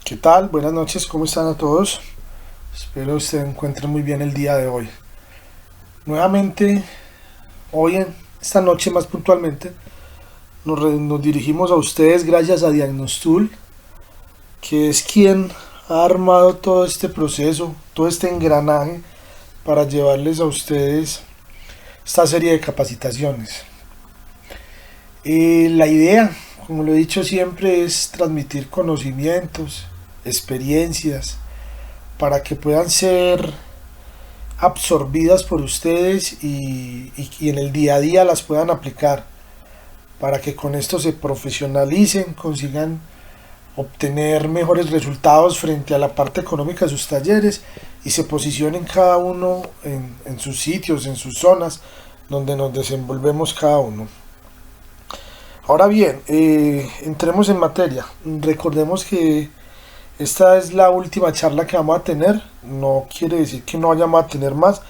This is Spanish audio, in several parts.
¿Qué tal? Buenas noches, ¿cómo están a todos? Espero se encuentren muy bien el día de hoy. Nuevamente, esta noche más puntualmente, nos dirigimos a ustedes gracias a Diagnostool, que es quien ha armado todo este proceso, todo este engranaje para llevarles a ustedes esta serie de capacitaciones. La idea, como lo he dicho siempre, es transmitir conocimientos, experiencias, para que puedan ser absorbidas por ustedes y en el día a día las puedan aplicar para que con esto se profesionalicen, consigan obtener mejores resultados frente a la parte económica de sus talleres y se posicionen cada uno en sus sitios, en sus zonas donde nos desenvolvemos cada uno. Ahora bien, entremos en materia. Recordemos que esta es la última charla que vamos a tener. No quiere decir que no vayamos a tener más,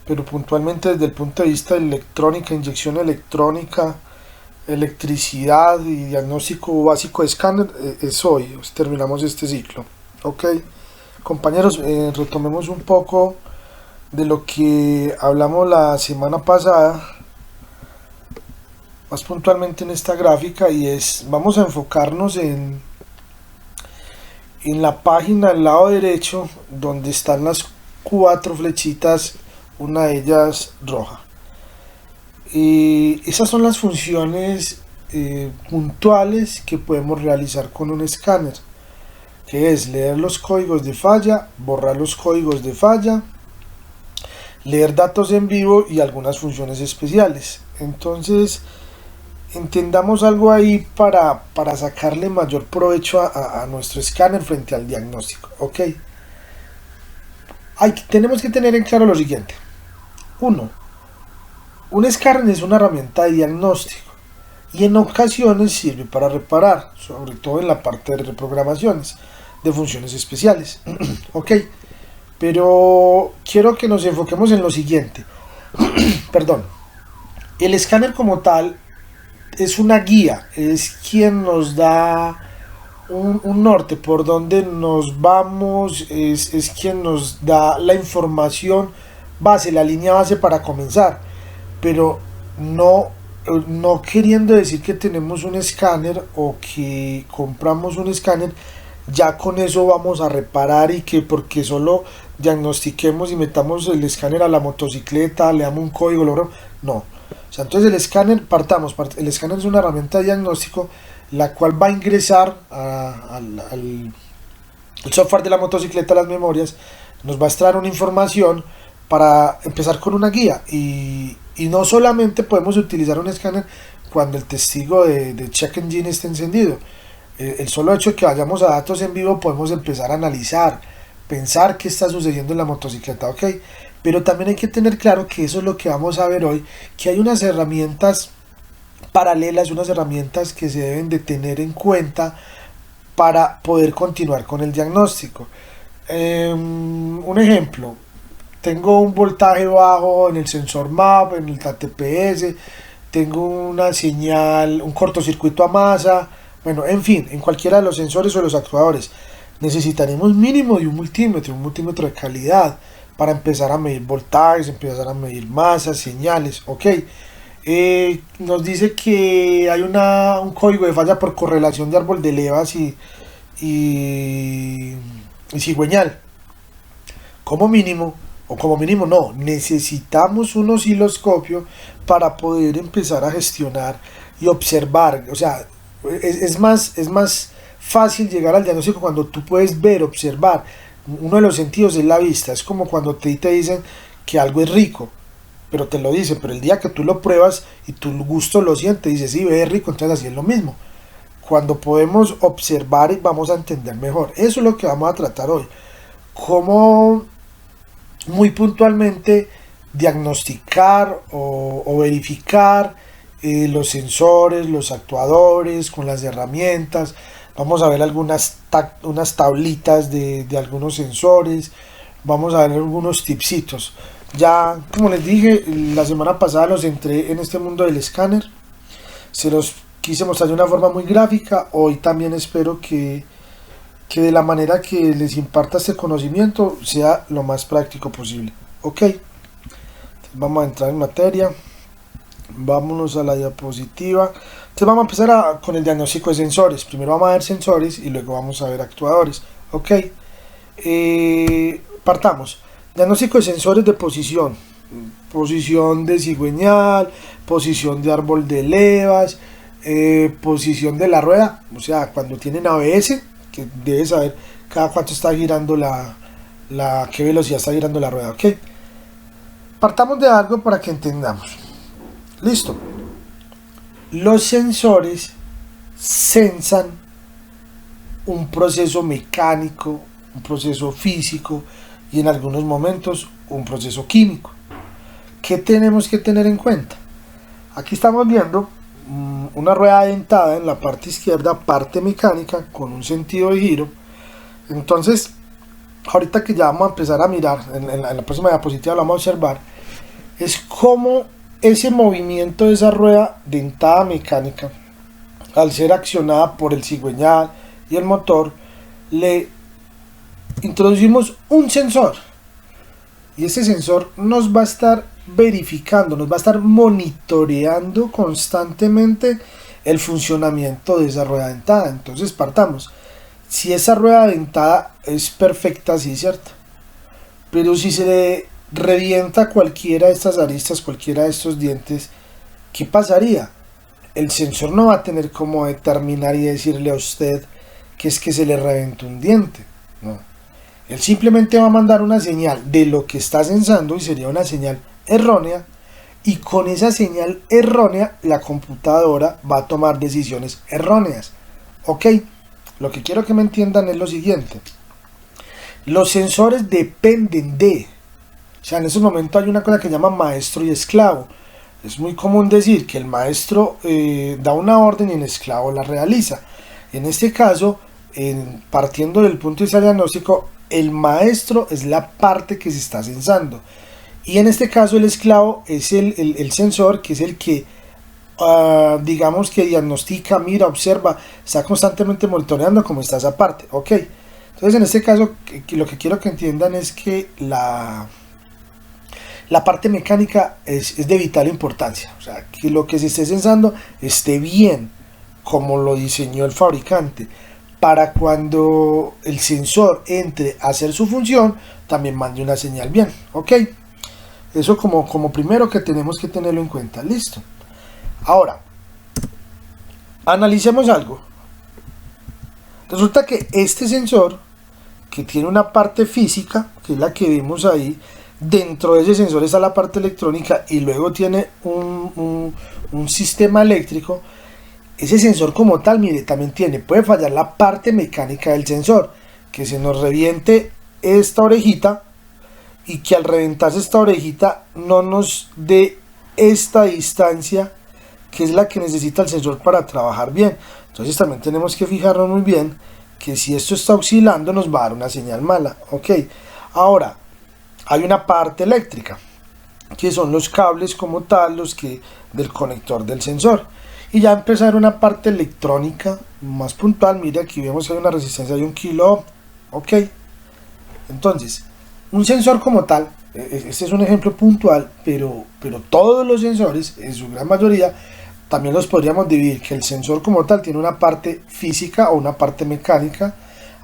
pero puntualmente desde el punto de vista de electrónica, inyección electrónica, electricidad y diagnóstico básico de escáner, es hoy. Pues, terminamos este ciclo. Ok, compañeros, retomemos un poco de lo que hablamos la semana pasada, más puntualmente en esta gráfica, y vamos a enfocarnos en la página al lado derecho donde están las cuatro flechitas, una de ellas roja. Y esas son las funciones puntuales que podemos realizar con un escáner, que es leer los códigos de falla, borrar los códigos de falla, leer datos en vivo y algunas funciones especiales. Entonces, entendamos algo ahí para sacarle mayor provecho a nuestro escáner frente al diagnóstico. Ok, tenemos que tener en claro lo siguiente. Uno, un escáner es una herramienta de diagnóstico y en ocasiones sirve para reparar, sobre todo en la parte de reprogramaciones de funciones especiales. Ok, pero quiero que nos enfoquemos en lo siguiente. Perdón, el escáner como tal es una guía, es quien nos da un norte por donde nos vamos, es quien nos da la información base, la línea base para comenzar, pero no, no queriendo decir que tenemos un escáner o que compramos un escáner, ya con eso vamos a reparar y que porque solo diagnostiquemos y metamos el escáner a la motocicleta, le damos un código, no. O sea, entonces el escáner, el escáner es una herramienta de diagnóstico la cual va a ingresar al software de la motocicleta, las memorias, nos va a extraer una información para empezar con una guía y no solamente podemos utilizar un escáner cuando el testigo de Check Engine esté encendido. El solo hecho de que vayamos a datos en vivo podemos empezar a analizar, pensar qué está sucediendo en la motocicleta, ok, pero también hay que tener claro que eso es lo que vamos a ver hoy, que hay unas herramientas paralelas, unas herramientas que se deben de tener en cuenta para poder continuar con el diagnóstico. Un ejemplo, tengo un voltaje bajo en el sensor MAP, en el ATPS, tengo una señal, un cortocircuito a masa, bueno, en fin, en cualquiera de los sensores o los actuadores necesitaremos mínimo de un multímetro de calidad para empezar a medir voltajes, empezar a medir masas, señales, ok. Nos dice que hay un código de falla por correlación de árbol de levas y, y cigüeñal. Como mínimo, o como mínimo no, necesitamos un osciloscopio para poder empezar a gestionar y observar. O sea, es más fácil llegar al diagnóstico cuando tú puedes ver, observar. Uno de los sentidos es la vista. Es como cuando te dicen que algo es rico, pero te lo dicen, pero el día que tú lo pruebas y tu gusto lo sientes, dices, sí, ve rico, entonces así es lo mismo. Cuando podemos observar vamos a entender mejor. Eso es lo que vamos a tratar hoy. Cómo muy puntualmente diagnosticar o verificar los sensores, los actuadores con las herramientas. Vamos a ver unas tablitas de algunos sensores. Vamos a ver algunos tipsitos. Ya, como les dije, la semana pasada los entré en este mundo del escáner. Se los quise mostrar de una forma muy gráfica. Hoy también espero que de la manera que les imparta este conocimiento sea lo más práctico posible. Ok, entonces vamos a entrar en materia, vámonos a la diapositiva. Entonces vamos a empezar con el diagnóstico de sensores. Primero vamos a ver sensores y luego vamos a ver actuadores. Ok, partamos. Diagnóstico de sensores de posición. Posición de cigüeñal, posición de árbol de levas, posición de la rueda, o sea, cuando tienen ABS, que debe saber cada cuánto está girando qué velocidad está girando la rueda. Ok, partamos de algo para que entendamos. Listo. Los sensores sensan un proceso mecánico, un proceso físico y en algunos momentos un proceso químico. ¿Qué tenemos que tener en cuenta? Aquí estamos viendo una rueda dentada en la parte izquierda, parte mecánica con un sentido de giro. Entonces, ahorita que ya vamos a empezar a mirar, en la próxima diapositiva lo vamos a observar, es cómo ese movimiento de esa rueda dentada mecánica, al ser accionada por el cigüeñal y el motor, le introducimos un sensor. Y ese sensor nos va a estar verificando, nos va a estar monitoreando constantemente el funcionamiento de esa rueda dentada. Entonces partamos. Si esa rueda dentada es perfecta, sí, cierto. Pero si se le revienta cualquiera de estas aristas, cualquiera de estos dientes, ¿qué pasaría? El sensor no va a tener cómo determinar y decirle a usted que es que se le reventó un diente. No. Él simplemente va a mandar una señal de lo que está sensando y sería una señal errónea, y con esa señal errónea la computadora va a tomar decisiones erróneas. Ok, lo que quiero que me entiendan es lo siguiente: los sensores dependen de, o sea, en esos momentos hay una cosa que se llama maestro y esclavo. Es muy común decir que el maestro da una orden y el esclavo la realiza. En este caso, partiendo del punto de vista diagnóstico, el maestro es la parte que se está sensando, y en este caso el esclavo es el sensor, que es el que digamos que diagnostica, mira, observa, está constantemente monitoreando cómo está esa parte. Ok, entonces en este caso lo que quiero que entiendan es que la parte mecánica es de vital importancia, o sea, que lo que se esté sensando esté bien como lo diseñó el fabricante, para cuando el sensor entre a hacer su función también mande una señal bien. Ok, eso como primero que tenemos que tenerlo en cuenta. Listo. Ahora, analicemos algo. Resulta que este sensor, que tiene una parte física, que es la que vemos ahí, dentro de ese sensor está la parte electrónica y luego tiene un sistema eléctrico. Ese sensor como tal, mire, también puede fallar la parte mecánica del sensor, que se nos reviente esta orejita y que al reventarse esta orejita no nos dé esta distancia, que es la que necesita el sensor para trabajar bien. Entonces también tenemos que fijarnos muy bien que si esto está oscilando nos va a dar una señal mala. Ok, ahora hay una parte eléctrica, que son los cables como tal, los que del conector del sensor. Y ya empezar una parte electrónica más puntual. Mire, aquí vemos que hay una resistencia de 1 kilo. Ok, entonces un sensor como tal, este es un ejemplo puntual, pero todos los sensores, en su gran mayoría, también los podríamos dividir, que el sensor como tal tiene una parte física o una parte mecánica,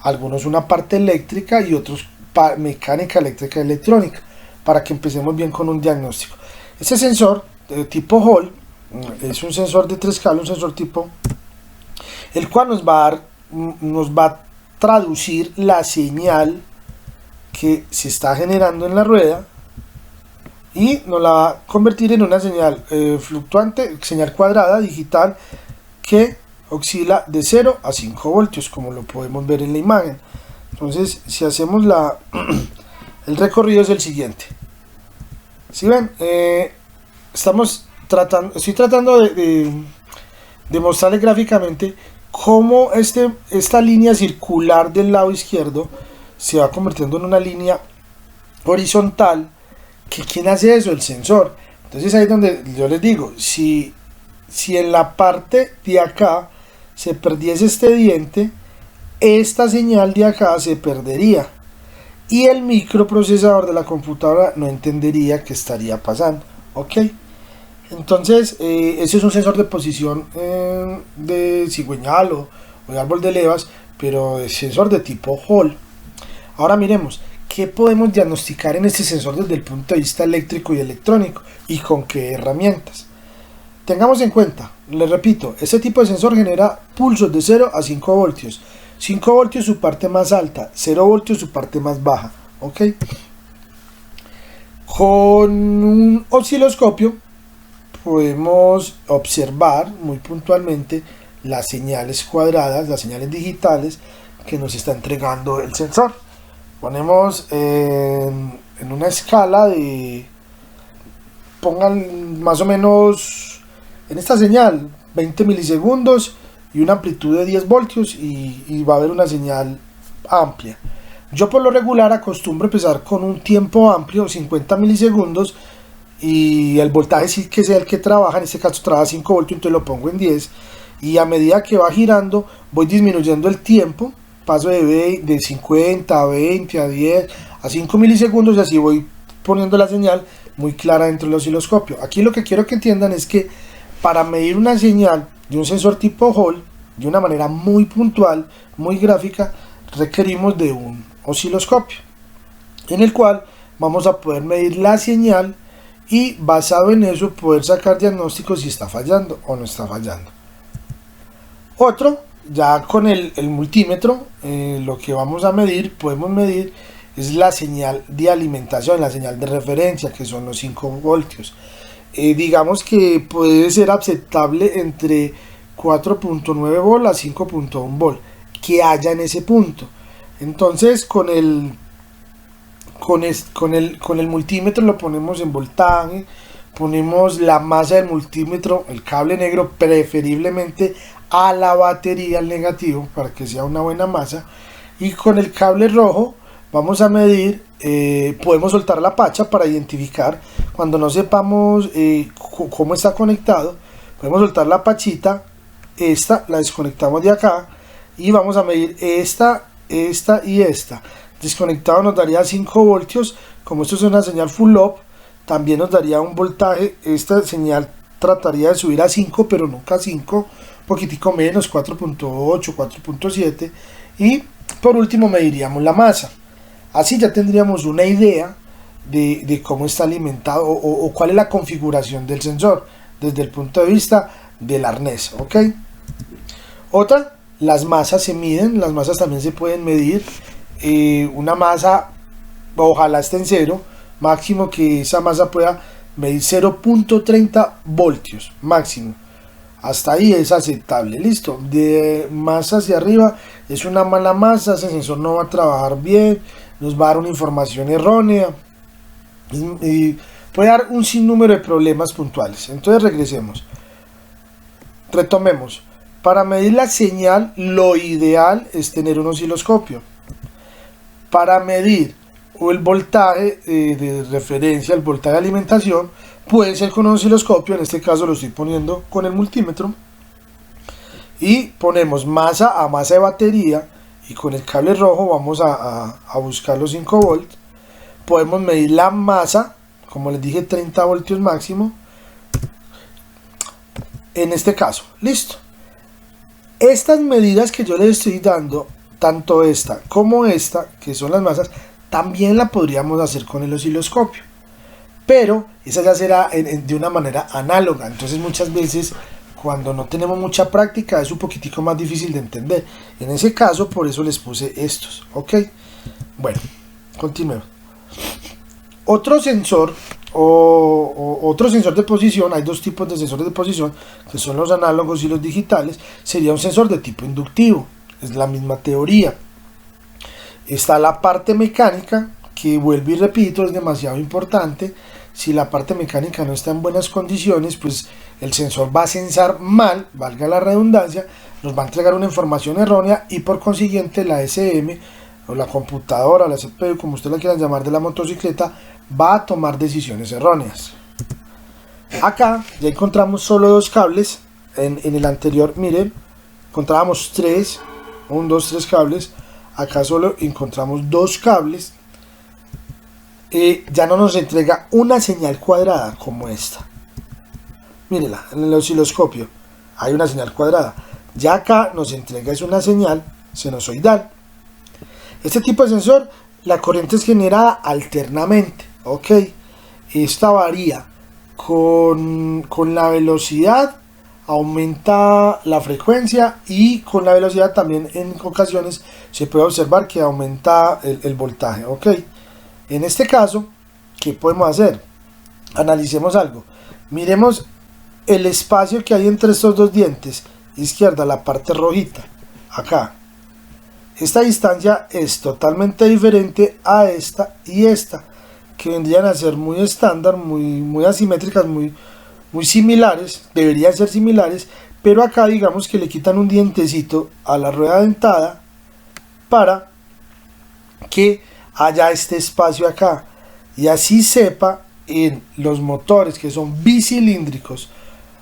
algunos una parte eléctrica y otros mecánica, eléctrica y electrónica, para que empecemos bien con un diagnóstico. Este sensor de tipo Hall es un sensor de 3 cables, un sensor tipo, el cual nos va a traducir la señal que se está generando en la rueda y nos la va a convertir en una señal fluctuante, señal cuadrada digital, que oscila de 0 a 5 voltios, como lo podemos ver en la imagen. Entonces, si hacemos el recorrido es el siguiente. Si ven, estoy tratando de mostrarles gráficamente cómo esta línea circular del lado izquierdo se va convirtiendo en una línea horizontal. Que ¿quién hace eso? El sensor. Entonces ahí es donde yo les digo, si en la parte de acá se perdiese este diente, esta señal de acá se perdería y el microprocesador de la computadora no entendería qué estaría pasando. Ok, entonces ese es un sensor de posición de cigüeñal o de árbol de levas, pero es sensor de tipo Hall. Ahora miremos qué podemos diagnosticar en este sensor desde el punto de vista eléctrico y electrónico y con qué herramientas. Tengamos en cuenta, les repito, este tipo de sensor genera pulsos de 0 a 5 voltios. 5 voltios su parte más alta, 0 voltios su parte más baja. ¿Ok? Con un osciloscopio podemos observar muy puntualmente las señales cuadradas, las señales digitales que nos está entregando el sensor. Ponemos en una escala de, pongan más o menos en esta señal 20 milisegundos y una amplitud de 10 voltios y va a haber una señal amplia. Yo por lo regular acostumbro empezar con un tiempo amplio, 50 milisegundos, y el voltaje sí que sea el que trabaja, en este caso trabaja 5 voltios, entonces lo pongo en 10, y a medida que va girando voy disminuyendo el tiempo, paso de 50 a 20 a 10 a 5 milisegundos y así voy poniendo la señal muy clara dentro del osciloscopio. Aquí lo que quiero que entiendan es que para medir una señal de un sensor tipo Hall de una manera muy puntual, muy gráfica, requerimos de un osciloscopio en el cual vamos a poder medir la señal y basado en eso poder sacar diagnósticos si está fallando o no está fallando. Otro, ya con el multímetro, lo que vamos a medir, podemos medir es la señal de alimentación, la señal de referencia, que son los 5 voltios. Digamos que puede ser aceptable entre 4.9 volt a 5.1 volt que haya en ese punto. Entonces con el multímetro lo ponemos en voltaje, ponemos la masa del multímetro, el cable negro preferiblemente a la batería, al negativo, para que sea una buena masa, y con el cable rojo vamos a medir, podemos soltar la pacha para identificar cuando no sepamos cómo está conectado, podemos soltar la pachita, esta la desconectamos de acá y vamos a medir esta y esta. Desconectado nos daría 5 voltios, como esto es una señal full up, también nos daría un voltaje. Esta señal trataría de subir a 5, pero nunca a 5, un poquitico menos, 4.8, 4.7, y por último mediríamos la masa. Así ya tendríamos una idea de cómo está alimentado o cuál es la configuración del sensor desde el punto de vista del arnés. ¿Ok? Otra, las masas se miden, las masas también se pueden medir. Una masa, ojalá esté en 0, máximo que esa masa pueda medir 0.30 voltios máximo, hasta ahí es aceptable. Listo, de más hacia arriba es una mala masa, ese sensor no va a trabajar bien, nos va a dar una información errónea y puede dar un sinnúmero de problemas puntuales. Entonces regresemos, retomemos. Para medir la señal lo ideal es tener un osciloscopio. Para medir el voltaje de referencia, el voltaje de alimentación, puede ser con un osciloscopio. En este caso lo estoy poniendo con el multímetro y ponemos masa a masa de batería y con el cable rojo vamos a buscar los 5 volts. Podemos medir la masa, como les dije, 30 voltios máximo en este caso. Listo, estas medidas que yo les estoy dando, tanto esta como esta, que son las masas, también la podríamos hacer con el osciloscopio, pero esa ya será de una manera análoga. Entonces muchas veces cuando no tenemos mucha práctica es un poquitico más difícil de entender. En ese caso por eso les puse estos. Ok, bueno, continuemos. Otro sensor otro sensor de posición, hay dos tipos de sensores de posición, que son los análogos y los digitales. Sería un sensor de tipo inductivo, es la misma teoría. Está la parte mecánica, que vuelvo y repito, es demasiado importante. Si la parte mecánica no está en buenas condiciones, pues el sensor va a sensar mal, valga la redundancia, nos va a entregar una información errónea y por consiguiente la SM o la computadora, la CPU, como usted la quiera llamar, de la motocicleta, va a tomar decisiones erróneas. Acá ya encontramos solo dos cables. En el anterior, miren, encontrábamos tres. 1, 2, 3 cables. Acá solo encontramos 2 cables. Ya no nos entrega una señal cuadrada como esta. Mírenla, en el osciloscopio hay una señal cuadrada. Ya acá nos entrega es una señal sinusoidal. Este tipo de sensor, la corriente es generada alternamente, ¿ok? Esta varía con la velocidad, aumenta la frecuencia, y con la velocidad también en ocasiones se puede observar que aumenta el voltaje, ¿ok? En este caso, ¿qué podemos hacer? Analicemos algo. Miremos el espacio que hay entre estos dos dientes. Izquierda, la parte rojita, acá. Esta distancia es totalmente diferente a esta y esta, que vendrían a ser muy estándar, muy asimétricas, muy similares, deberían ser similares, pero acá digamos que le quitan un dientecito a la rueda dentada para que haya este espacio acá, y así sepa en los motores que son bicilíndricos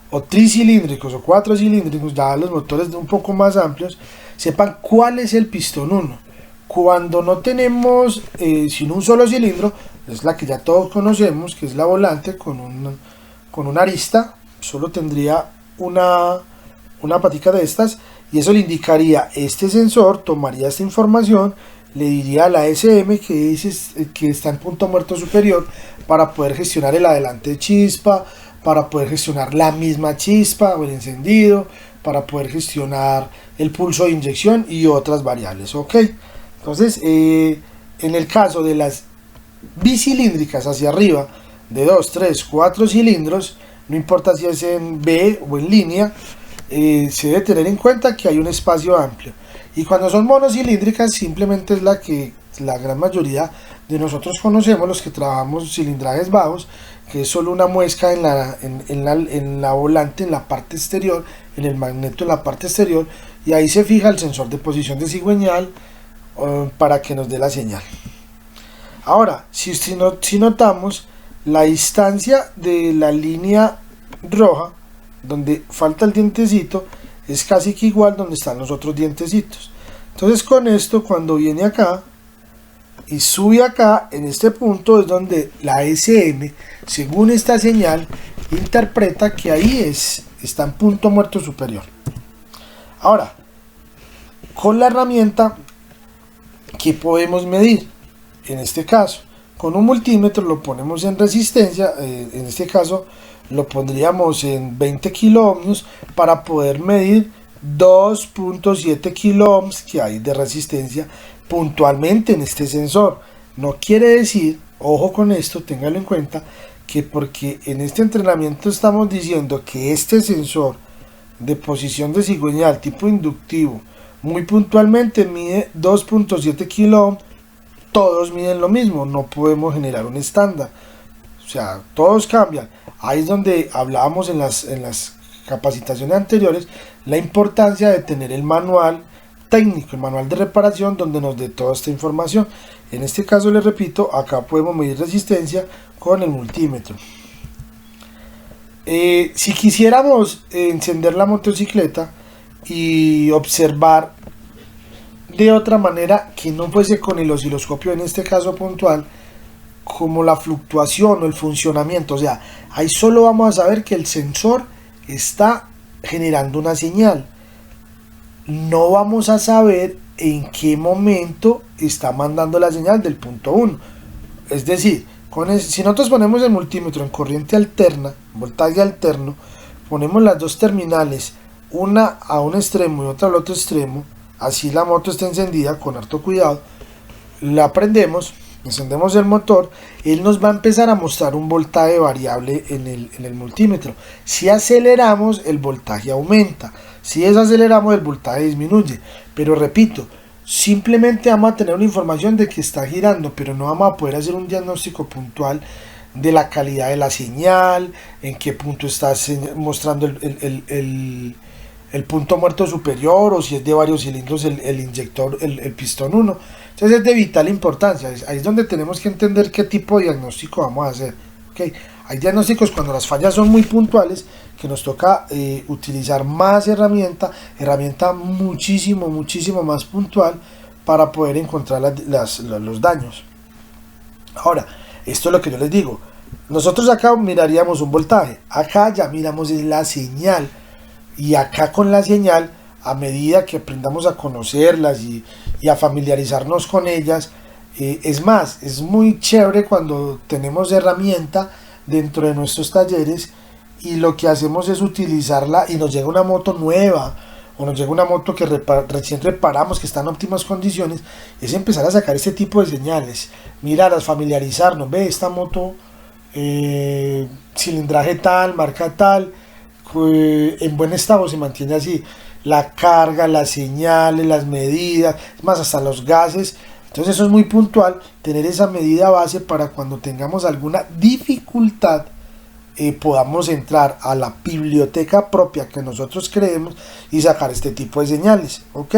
o tricilíndricos o 4 cilíndricos, ya los motores un poco más amplios, sepan cuál es el pistón 1. Cuando no tenemos sino un solo cilindro, es la que ya todos conocemos, que es la volante con una arista, solo tendría una patica de estas, y eso le indicaría, este sensor tomaría esta información, le diría a la SM que está en punto muerto superior, para poder gestionar el adelante de chispa, para poder gestionar la misma chispa o el encendido, para poder gestionar el pulso de inyección y otras variables, ¿ok? Entonces, en el caso de las bicilíndricas hacia arriba, de 2, 3, 4 cilindros, no importa si es en B o en línea, se debe tener en cuenta que hay un espacio amplio. Y cuando son monocilíndricas, simplemente es la que la gran mayoría de nosotros conocemos, los que trabajamos cilindrajes bajos, que es solo una muesca en la volante, en la parte exterior, en el magneto en la parte exterior, y ahí se fija el sensor de posición de cigüeñal para que nos dé la señal. Ahora, si notamos, la distancia de la línea roja, donde falta el dientecito, es casi que igual donde están los otros dientecitos. Entonces con esto, cuando viene acá y sube acá, en este punto es donde la SM, según esta señal, interpreta que ahí está en punto muerto superior. Ahora, con la herramienta, ¿qué podemos medir? En este caso, con un multímetro lo ponemos en resistencia, en este caso lo pondríamos en 20 kiloohms para poder medir 2.7 kiloohms que hay de resistencia puntualmente en este sensor. No quiere decir, ojo con esto, téngalo en cuenta, que porque en este entrenamiento estamos diciendo que este sensor de posición de cigüeñal tipo inductivo muy puntualmente mide 2.7 kiloohms, todos miden lo mismo, no podemos generar un estándar, o sea, todos cambian. Ahí es donde hablábamos en las capacitaciones anteriores, la importancia de tener el manual técnico, el manual de reparación, donde nos dé toda esta información. En este caso, les repito, acá podemos medir resistencia con el multímetro. Si quisiéramos encender la motocicleta y observar de otra manera que no fuese con el osciloscopio, en este caso puntual, como la fluctuación o el funcionamiento, o sea, ahí solo vamos a saber que el sensor está generando una señal, no vamos a saber en qué momento está mandando la señal del punto 1. Es decir, si nosotros ponemos el multímetro en corriente alterna, voltaje alterno, ponemos las dos terminales, una a un extremo y otra al otro extremo, así la moto está encendida con harto cuidado, la prendemos, encendemos el motor, él nos va a empezar a mostrar un voltaje variable en el multímetro. Si aceleramos, el voltaje aumenta, si desaceleramos, el voltaje disminuye. Pero repito, simplemente vamos a tener una información de que está girando, pero no vamos a poder hacer un diagnóstico puntual de la calidad de la señal, en qué punto está mostrando el punto muerto superior, o si es de varios cilindros el inyector, el pistón 1. Entonces es de vital importancia. Ahí es donde tenemos que entender qué tipo de diagnóstico vamos a hacer. ¿Okay? Hay diagnósticos cuando las fallas son muy puntuales, que nos toca utilizar más herramienta muchísimo más puntual para poder encontrar los daños. Ahora, esto es lo que yo les digo. Nosotros acá miraríamos un voltaje, acá ya miramos la señal, y acá con la señal, a medida que aprendamos a conocerlas y a familiarizarnos con ellas, es más, es muy chévere cuando tenemos herramienta dentro de nuestros talleres y lo que hacemos es utilizarla y nos llega una moto nueva o nos llega una moto que recién reparamos, que está en óptimas condiciones, es empezar a sacar este tipo de señales, mirarlas, familiarizarnos, ve esta moto cilindraje tal, marca tal, en buen estado, se mantiene así, la carga, las señales, las medidas, más hasta los gases. Entonces eso es muy puntual, tener esa medida base para cuando tengamos alguna dificultad podamos entrar a la biblioteca propia que nosotros creemos y sacar este tipo de señales, ¿ok?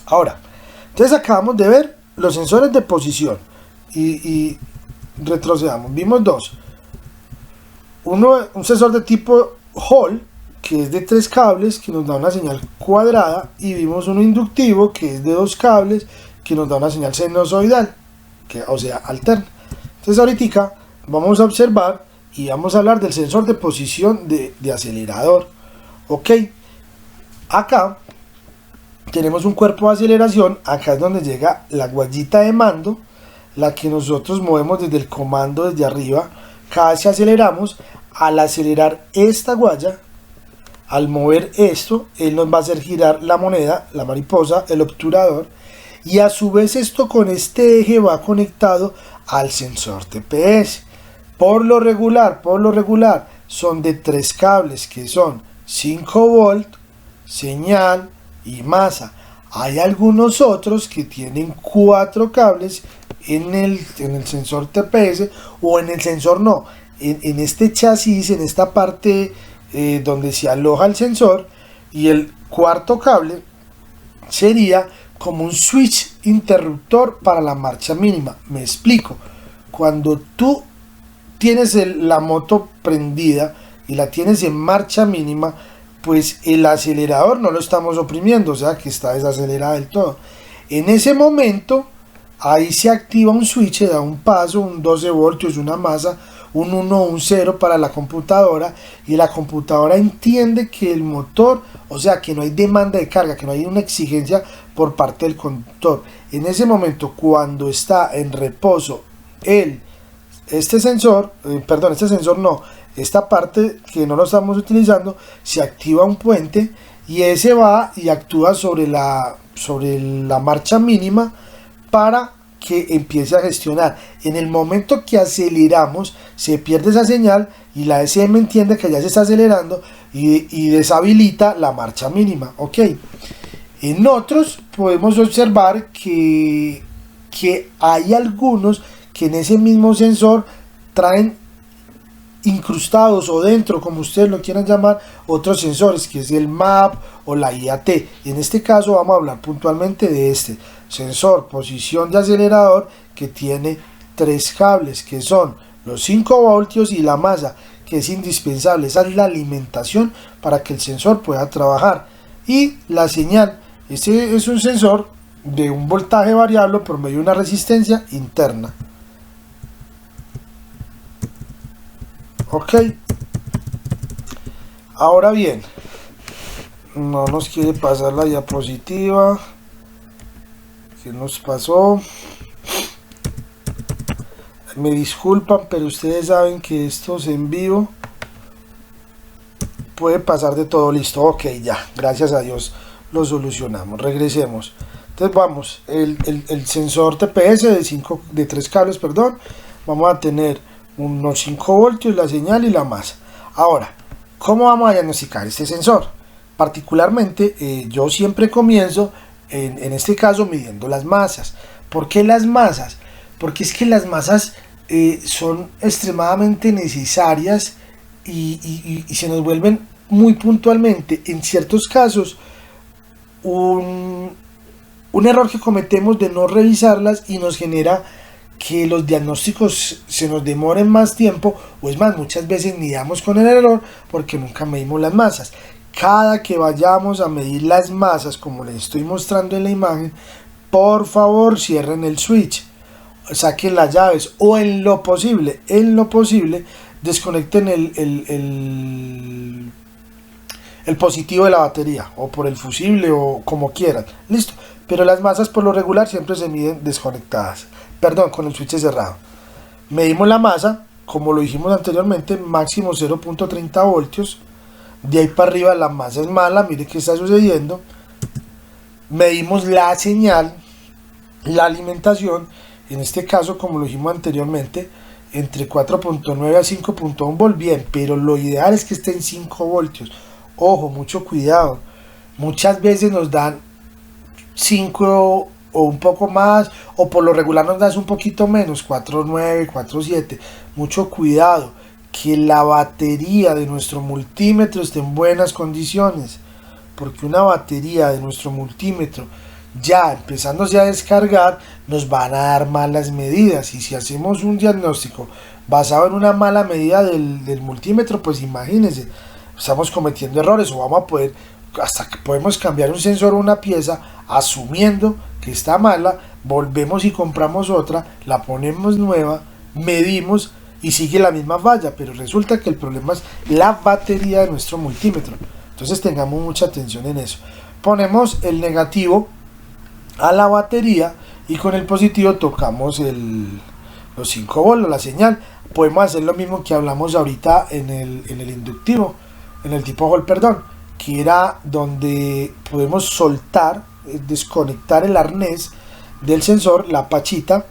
Ahora, entonces acabamos de ver los sensores de posición y retrocedamos, vimos dos. Uno, un sensor de tipo Hall, que es de 3 cables, que nos da una señal cuadrada, y vimos uno inductivo, que es de 2 cables, que nos da una señal sinusoidal, o sea, alterna. Entonces ahorita vamos a observar y vamos a hablar del sensor de posición de acelerador. Ok, acá tenemos un cuerpo de aceleración, acá es donde llega la guayita de mando, la que nosotros movemos desde el comando desde arriba. Cada vez que aceleramos, al acelerar esta guaya, al mover esto, él nos va a hacer girar la moneda, la mariposa, el obturador, y a su vez esto con este eje va conectado al sensor TPS. Por lo regular son de 3 cables, que son 5 volt, señal y masa. Hay algunos otros que tienen 4 cables en el sensor TPS, o en el sensor no, en este chasis, en esta parte donde se aloja el sensor, y el cuarto cable sería como un switch interruptor para la marcha mínima. Me explico. Cuando tú tienes la moto prendida y la tienes en marcha mínima, pues el acelerador no lo estamos oprimiendo, o sea que está desacelerada del todo. En ese momento ahí se activa un switch, da un paso, un 12 voltios, una masa, un 1 o un 0 para la computadora, y la computadora entiende que el motor, o sea que no hay demanda de carga, que no hay una exigencia por parte del conductor. En ese momento, cuando está en reposo esta parte que no lo estamos utilizando, se activa un puente y ese va y actúa sobre la marcha mínima para que empiece a gestionar. En el momento que aceleramos, se pierde esa señal y la SM entiende que ya se está acelerando y deshabilita la marcha mínima. Ok. En otros podemos observar que hay algunos que en ese mismo sensor traen incrustados o dentro, como ustedes lo quieran llamar, otros sensores, que es el MAP o la IAT. En este caso vamos a hablar puntualmente de este sensor posición de acelerador, que tiene 3 cables, que son los 5 voltios y la masa, que es indispensable. Esa es la alimentación para que el sensor pueda trabajar. Y la señal, este es un sensor de un voltaje variable por medio de una resistencia interna. Ok, ahora bien, no nos quiere pasar la diapositiva. ¿Qué nos pasó? Me disculpan, pero ustedes saben que esto es en vivo, puede pasar de todo. Listo, ok, ya, gracias a Dios lo solucionamos. Regresemos. Entonces vamos, el sensor TPS de 3 cables, perdón, vamos a tener unos 5 voltios, la señal y la masa. Ahora, ¿cómo vamos a diagnosticar este sensor? Particularmente, yo siempre comienzo, en este caso, midiendo las masas. ¿Por qué las masas? Porque es que las masas son extremadamente necesarias y se nos vuelven muy puntualmente, en ciertos casos, un error que cometemos de no revisarlas, y nos genera que los diagnósticos se nos demoren más tiempo, o es más, muchas veces ni damos con el error porque nunca medimos las masas. Cada que vayamos a medir las masas, como les estoy mostrando en la imagen, por favor cierren el switch, saquen las llaves, o en lo posible desconecten el positivo de la batería, o por el fusible, o como quieran, listo. Pero las masas por lo regular siempre se miden desconectadas, perdón, con el switch cerrado. Medimos la masa, como lo dijimos anteriormente, máximo 0.30 voltios. De ahí para arriba la masa es mala, mire qué está sucediendo. Medimos la señal, la alimentación, en este caso, como lo dijimos anteriormente, entre 4.9 a 5.1 volt, bien, pero lo ideal es que esté en 5 voltios. Ojo, mucho cuidado. Muchas veces nos dan 5 o un poco más, o por lo regular nos dan un poquito menos, 4.9, 4.7. Mucho cuidado, que la batería de nuestro multímetro esté en buenas condiciones, porque una batería de nuestro multímetro ya empezándose a descargar nos van a dar malas medidas, y si hacemos un diagnóstico basado en una mala medida del multímetro, pues imagínense, estamos cometiendo errores, o vamos a poder, hasta que podemos cambiar un sensor o una pieza asumiendo que está mala, volvemos y compramos otra, la ponemos nueva, medimos y sigue la misma falla, pero resulta que el problema es la batería de nuestro multímetro. Entonces tengamos mucha atención en eso. Ponemos el negativo a la batería y con el positivo tocamos los 5 volts, la señal. Podemos hacer lo mismo que hablamos ahorita en el inductivo, en el tipo Hall, perdón, que era donde podemos soltar, desconectar el arnés del sensor, la pachita,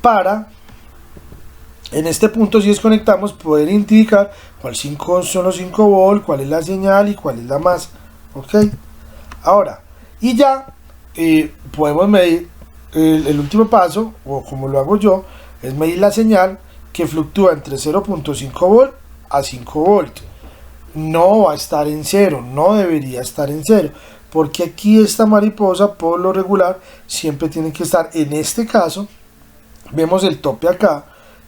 para en este punto, si desconectamos, poder indicar cuál son los 5 volts, cuál es la señal y cuál es la masa. Ok, ahora, y ya podemos medir el último paso, o como lo hago yo, es medir la señal, que fluctúa entre 0.5 volt a 5 volts. No va a estar en 0, no debería estar en 0, porque aquí esta mariposa por lo regular siempre tiene que estar, en este caso vemos el tope acá,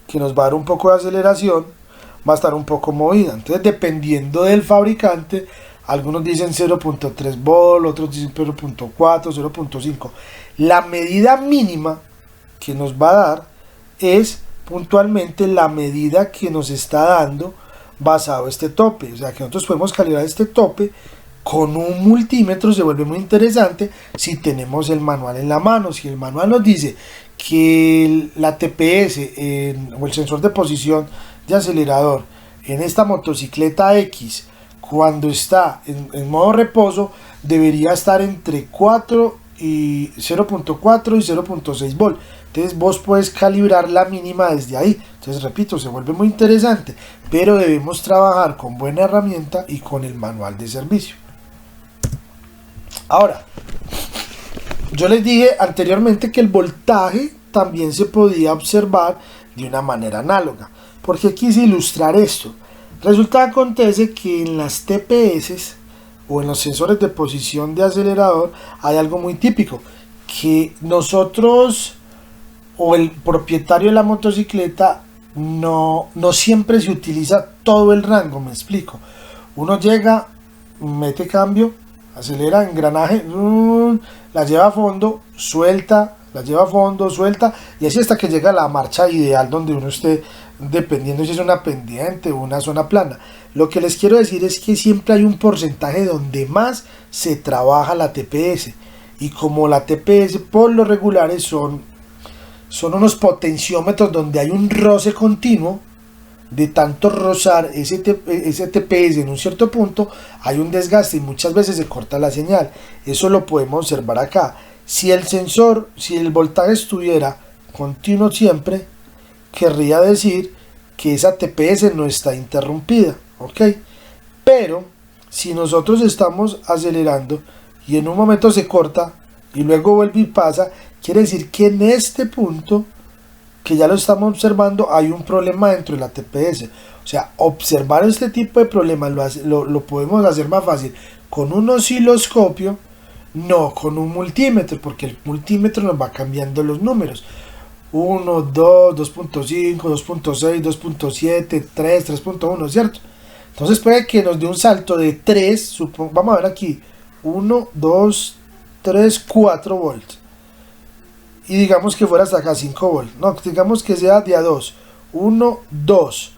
que nos va a dar un poco de aceleración, va a estar un poco movida. Entonces, dependiendo del fabricante, algunos dicen 0.3 volt, otros dicen 0.4, 0.5. La medida mínima que nos va a dar es puntualmente la medida que nos está dando basado este tope. O sea, que nosotros podemos calibrar este tope con un multímetro. Se vuelve muy interesante si tenemos el manual en la mano. Si el manual nos dice que la TPS o el sensor de posición de acelerador en esta motocicleta X, cuando está en modo reposo, debería estar entre 4 y 0.4 y 0.6 volt. Entonces vos puedes calibrar la mínima desde ahí. Entonces, repito, se vuelve muy interesante, pero debemos trabajar con buena herramienta y con el manual de servicio. Ahora, yo les dije anteriormente que el voltaje también se podía observar de una manera análoga, porque quise ilustrar esto. Resulta que acontece que en las TPS o en los sensores de posición de acelerador hay algo muy típico, que nosotros o el propietario de la motocicleta no siempre se utiliza todo el rango. Me explico. Uno llega, mete cambio, acelera, engranaje, la lleva a fondo, suelta, la lleva a fondo, suelta, y así hasta que llega a la marcha ideal donde uno esté, dependiendo si es una pendiente o una zona plana. Lo que les quiero decir es que siempre hay un porcentaje donde más se trabaja la TPS, y como la TPS por lo regulares son unos potenciómetros donde hay un roce continuo, de tanto rozar ese TPS en un cierto punto, hay un desgaste y muchas veces se corta la señal. Eso lo podemos observar acá. Si el sensor, si el voltaje estuviera continuo siempre, querría decir que esa TPS no está interrumpida, ¿ok? Pero si nosotros estamos acelerando y en un momento se corta y luego vuelve y pasa, quiere decir que en este punto, que ya lo estamos observando, hay un problema dentro de la TPS. O sea, observar este tipo de problemas lo podemos hacer más fácil con un osciloscopio, no con un multímetro, porque el multímetro nos va cambiando los números. 1, 2, 2.5, 2.6, 2.7, 3, 3.1, ¿cierto? Entonces puede que nos dé un salto de 3, vamos a ver aquí, 1, 2, 3, 4 volts. Y digamos que fuera hasta acá 5 volts. No, digamos que sea de a 2. 1, 2.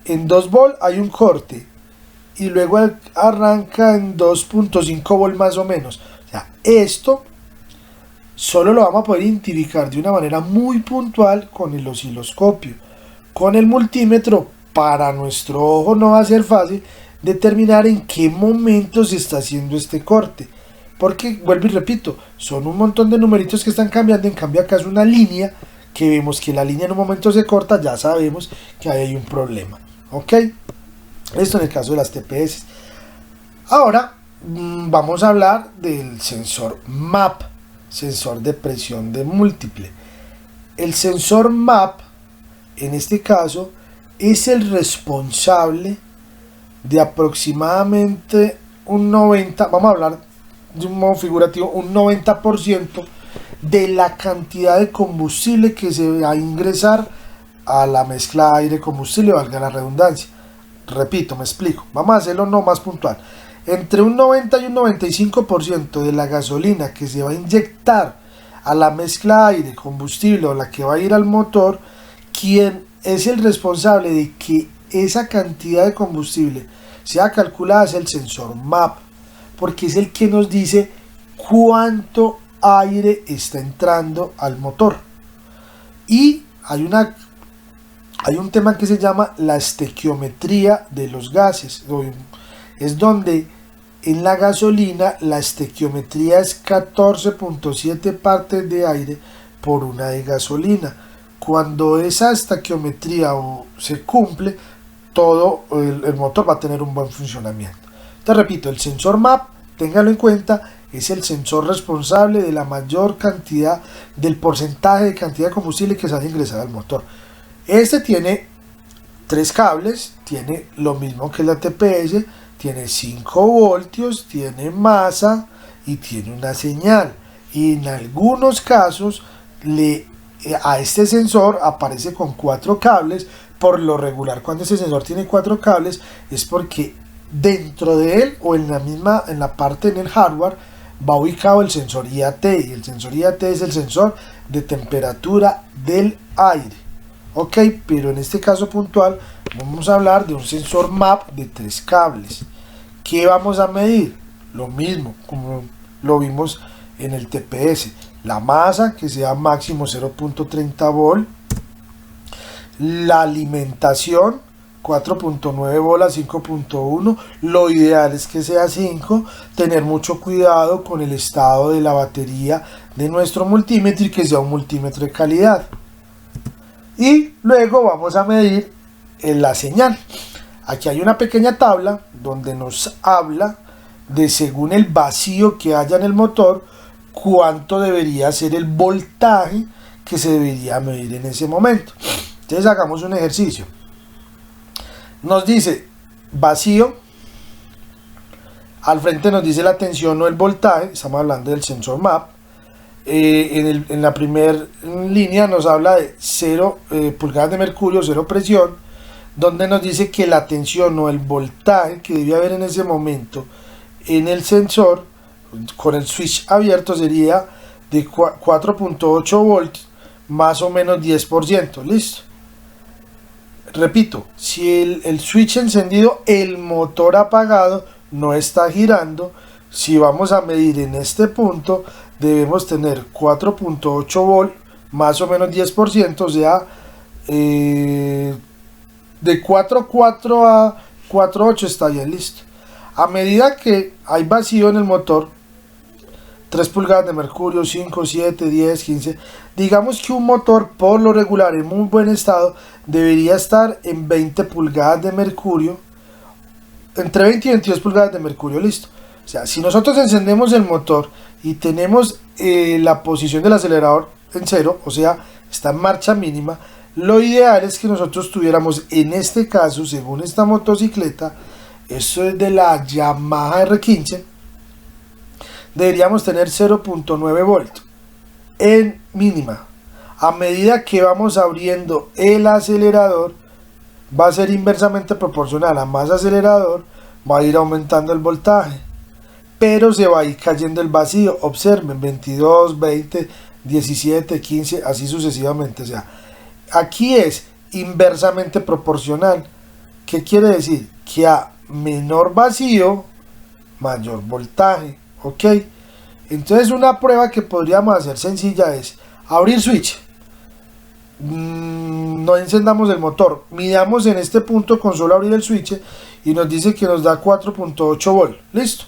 En 2 volts hay un corte. Y luego arranca en 2.5 volts más o menos. O sea, esto solo lo vamos a poder identificar de una manera muy puntual con el osciloscopio. Con el multímetro, para nuestro ojo no va a ser fácil determinar en qué momento se está haciendo este corte. Porque, vuelvo y repito, son un montón de numeritos que están cambiando. En cambio acá es una línea que vemos que la línea en un momento se corta, ya sabemos que ahí hay un problema. ¿Ok? Esto en el caso de las TPS. Ahora vamos a hablar del sensor MAP, sensor de presión de múltiple. El sensor MAP, en este caso, es el responsable de aproximadamente un 90%, vamos a hablar de un modo figurativo, un 90% de la cantidad de combustible que se va a ingresar a la mezcla aire-combustible, valga la redundancia. Repito, me explico, vamos a hacerlo no más puntual. Entre un 90 y un 95% de la gasolina que se va a inyectar a la mezcla aire-combustible o la que va a ir al motor, quien es el responsable de que esa cantidad de combustible sea calculada es el sensor MAP, porque es el que nos dice cuánto aire está entrando al motor. Y hay un tema que se llama la estequiometría de los gases. Es donde en la gasolina la estequiometría es 14.7 partes de aire por una de gasolina. Cuando esa estequiometría se cumple, todo el motor va a tener un buen funcionamiento. Te repito, el sensor MAP, téngalo en cuenta, es el sensor responsable de la mayor cantidad del porcentaje de cantidad de combustible que se ha ingresado al motor. Este tiene 3 cables, tiene lo mismo que la TPS, tiene 5 voltios, tiene masa y tiene una señal. Y en algunos casos a este sensor aparece con 4 cables. Por lo regular, cuando este sensor tiene 4 cables es porque dentro de él o en la parte en el hardware va ubicado el sensor IAT, y el sensor IAT es el sensor de temperatura del aire. Ok, pero en este caso puntual vamos a hablar de un sensor MAP de 3 cables. ¿Qué vamos a medir? Lo mismo como lo vimos en el TPS, la masa que sea máximo 0.30 volt, la alimentación 4.9 bolas, 5.1, lo ideal es que sea 5, tener mucho cuidado con el estado de la batería de nuestro multímetro y que sea un multímetro de calidad. Y luego vamos a medir la señal. Aquí hay una pequeña tabla donde nos habla de, según el vacío que haya en el motor, cuánto debería ser el voltaje que se debería medir en ese momento. Entonces hagamos un ejercicio. Nos dice vacío, al frente nos dice la tensión o el voltaje, estamos hablando del sensor MAP. En la primera línea nos habla de 0 pulgadas de mercurio, 0 presión, donde nos dice que la tensión o el voltaje que debe haber en ese momento en el sensor con el switch abierto sería de 4.8 volts, más o menos 10%. Listo. Repito, si el switch encendido, el motor apagado, no está girando, si vamos a medir en este punto, debemos tener 4.8 volt, más o menos 10%, o sea, de 4.4 a 4.8 está bien, listo. A medida que hay vacío en el motor, 3 pulgadas de mercurio, 5, 7, 10, 15. Digamos que un motor por lo regular en muy buen estado debería estar en 20 pulgadas de mercurio, entre 20 y 22 pulgadas de mercurio, listo. O sea, si nosotros encendemos el motor y tenemos la posición del acelerador en 0, o sea, está en marcha mínima, lo ideal es que nosotros tuviéramos, en este caso, según esta motocicleta, esto es de la Yamaha R15, deberíamos tener 0.9 volts en mínima. A medida que vamos abriendo el acelerador, va a ser inversamente proporcional. A más acelerador, va a ir aumentando el voltaje, pero se va a ir cayendo el vacío. Observen, 22, 20, 17, 15, así sucesivamente. O sea, aquí es inversamente proporcional. ¿Qué quiere decir? Que a menor vacío, mayor voltaje. ¿Ok? Entonces una prueba que podríamos hacer sencilla es abrir switch. No encendamos el motor, midamos en este punto con solo abrir el switch y nos dice que nos da 4.8 volt. Listo,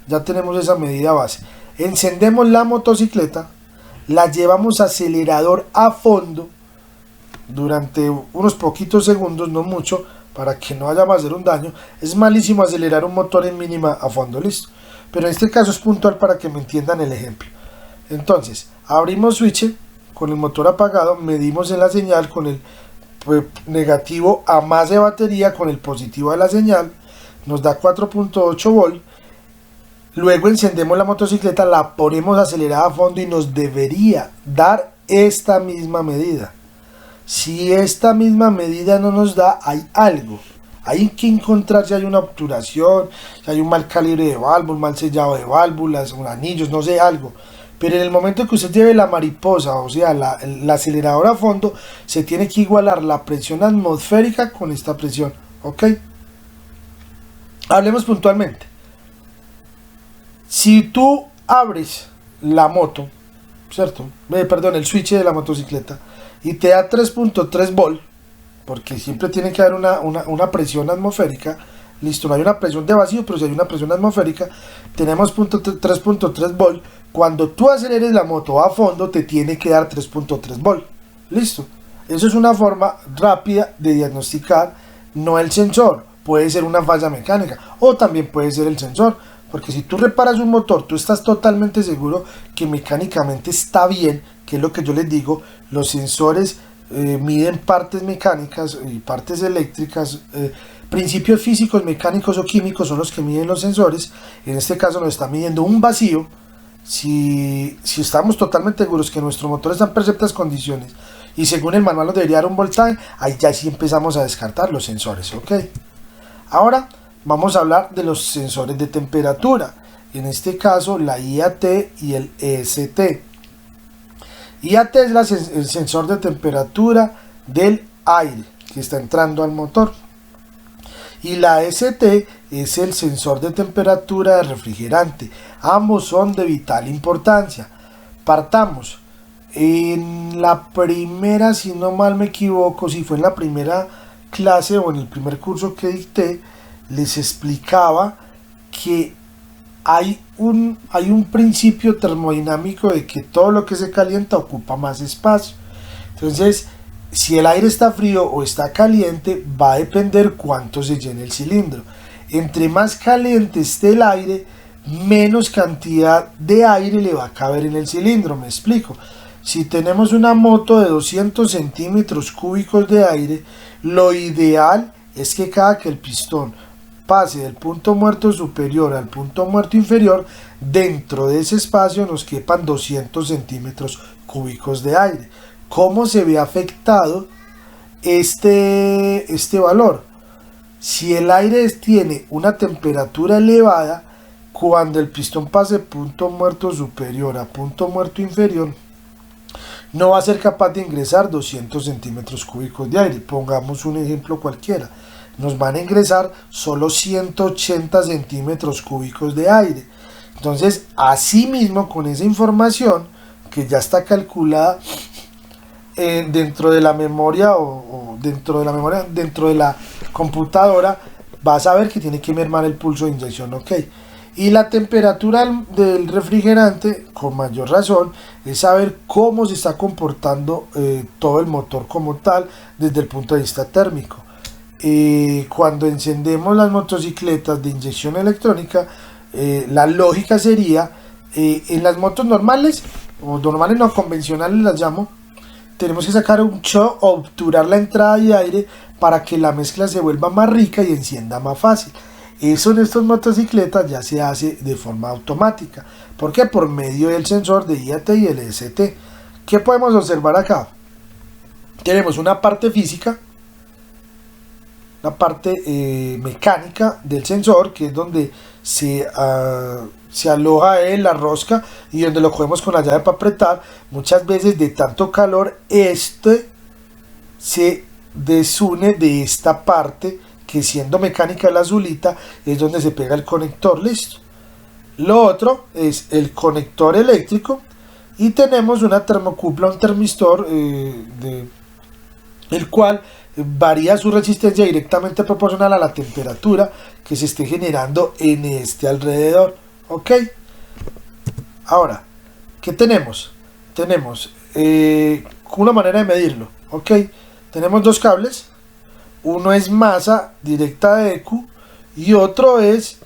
ya tenemos esa medida base. Encendemos la motocicleta, la llevamos a acelerador a fondo durante unos poquitos segundos, no mucho, para que no vaya a hacer un daño. Es malísimo acelerar un motor en mínima a fondo, listo, pero en este caso es puntual para que me entiendan el ejemplo. Entonces abrimos switch con el motor apagado, medimos en la señal con el negativo a más de batería con el positivo de la señal, nos da 4.8 volt. Luego encendemos la motocicleta, la ponemos acelerada a fondo y nos debería dar esta misma medida. Si esta misma medida no nos da, hay algo. Hay que encontrar si hay una obturación, si hay un mal calibre de válvulas, un mal sellado de válvulas, un anillos, no sé, algo. Pero en el momento que usted lleve la mariposa, o sea, la acelerador a fondo, se tiene que igualar la presión atmosférica con esta presión. ¿Ok? Hablemos puntualmente. Si tú abres la moto, ¿cierto? Perdón, el switch de la motocicleta, y te da 3.3 volt, porque siempre tiene que haber una presión atmosférica. Listo, no hay una presión de vacío, pero si hay una presión atmosférica, tenemos 3.3 volt. Cuando tú aceleres la moto a fondo, te tiene que dar 3.3 volt. Listo. Eso es una forma rápida de diagnosticar, no el sensor. Puede ser una falla mecánica, o también puede ser el sensor. Porque si tú reparas un motor, tú estás totalmente seguro que mecánicamente está bien, que es lo que yo les digo. Los sensores miden partes mecánicas y partes eléctricas, principios físicos, mecánicos o químicos son los que miden los sensores. En este caso nos está midiendo un vacío. Si estamos totalmente seguros que nuestro motor está en perfectas condiciones y según el manual nos debería dar un voltaje, ahí ya sí empezamos a descartar los sensores. ¿Ok? Ahora vamos a hablar de los sensores de temperatura. En este caso la IAT y el EST. IAT es el sensor de temperatura del aire que está entrando al motor. Y la EST es el sensor de temperatura del refrigerante. Ambos son de vital importancia. Partamos. En la primera, si no mal me equivoco, si fue en la primera clase o en el primer curso que dicté, les explicaba que hay un principio termodinámico de que todo lo que se calienta ocupa más espacio. Entonces, si el aire está frío o está caliente, va a depender cuánto se llene el cilindro. Entre más caliente esté el aire, menos cantidad de aire le va a caber en el cilindro. Me explico. Si tenemos una moto de 200 centímetros cúbicos de aire, lo ideal es que cada que el pistón pase del punto muerto superior al punto muerto inferior, dentro de ese espacio nos quepan 200 centímetros cúbicos de aire. ¿Cómo se ve afectado este valor? Si el aire tiene una temperatura elevada, cuando el pistón pase punto muerto superior a punto muerto inferior, no va a ser capaz de ingresar 200 centímetros cúbicos de aire. Pongamos un ejemplo cualquiera. Nos van a ingresar solo 180 centímetros cúbicos de aire. Entonces, asimismo, con esa información que ya está calculada dentro de la memoria o dentro de la computadora, vas a ver que tiene que mermar el pulso de inyección. Ok. Y la temperatura del refrigerante, con mayor razón, es saber cómo se está comportando todo el motor como tal desde el punto de vista térmico. Cuando encendemos las motocicletas de inyección electrónica, la lógica sería, en las motos normales, o normales no convencionales las llamo, tenemos que sacar un shock o obturar la entrada de aire para que la mezcla se vuelva más rica y encienda más fácil. Eso en estas motocicletas ya se hace de forma automática. ¿Por qué? Por medio del sensor de IAT y el EST. ¿Qué podemos observar acá? tenemos una parte física, una parte mecánica del sensor, que es donde se aloja la rosca y donde lo cogemos con la llave para apretar. Muchas veces de tanto calor se desune de esta parte, que siendo mecánica la azulita es donde se pega el conector. Listo. Lo otro es el conector eléctrico, y tenemos una termocupla, un termistor, el cual varía su resistencia directamente proporcional a la temperatura que se esté generando en este alrededor. Ok. Ahora, ¿qué tenemos? Tenemos una manera de medirlo. Ok. Tenemos dos cables. Uno es masa directa de ECU y otro es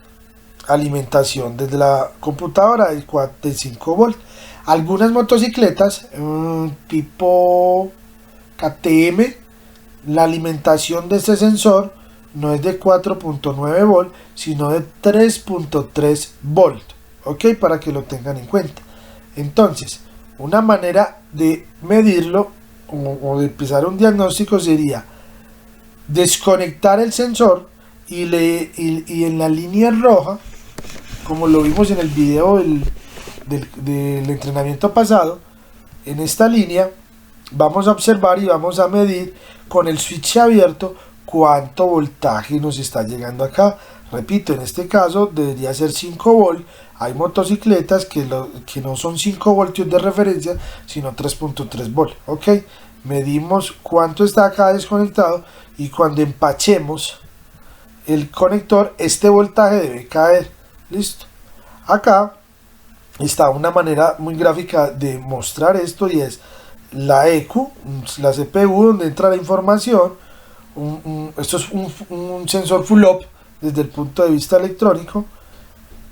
alimentación desde la computadora de 5 volts. Algunas motocicletas tipo KTM, la alimentación de este sensor no es de 4.9 volt, sino de 3.3 volt. Ok, para que lo tengan en cuenta. Entonces, una manera de medirlo o de empezar un diagnóstico sería desconectar el sensor y en la línea roja, como lo vimos en el video del entrenamiento pasado, en esta línea vamos a observar y vamos a medir con el switch abierto cuánto voltaje nos está llegando acá. Repito, en este caso debería ser 5 volts. Hay motocicletas que no son 5 voltios de referencia, sino 3.3 volts. Ok, medimos cuánto está acá desconectado, y cuando empachemos el conector, este voltaje debe caer. Listo. Acá está una manera muy gráfica de mostrar esto, y es la ECU, la CPU, donde entra la información. Esto es un sensor full up desde el punto de vista electrónico.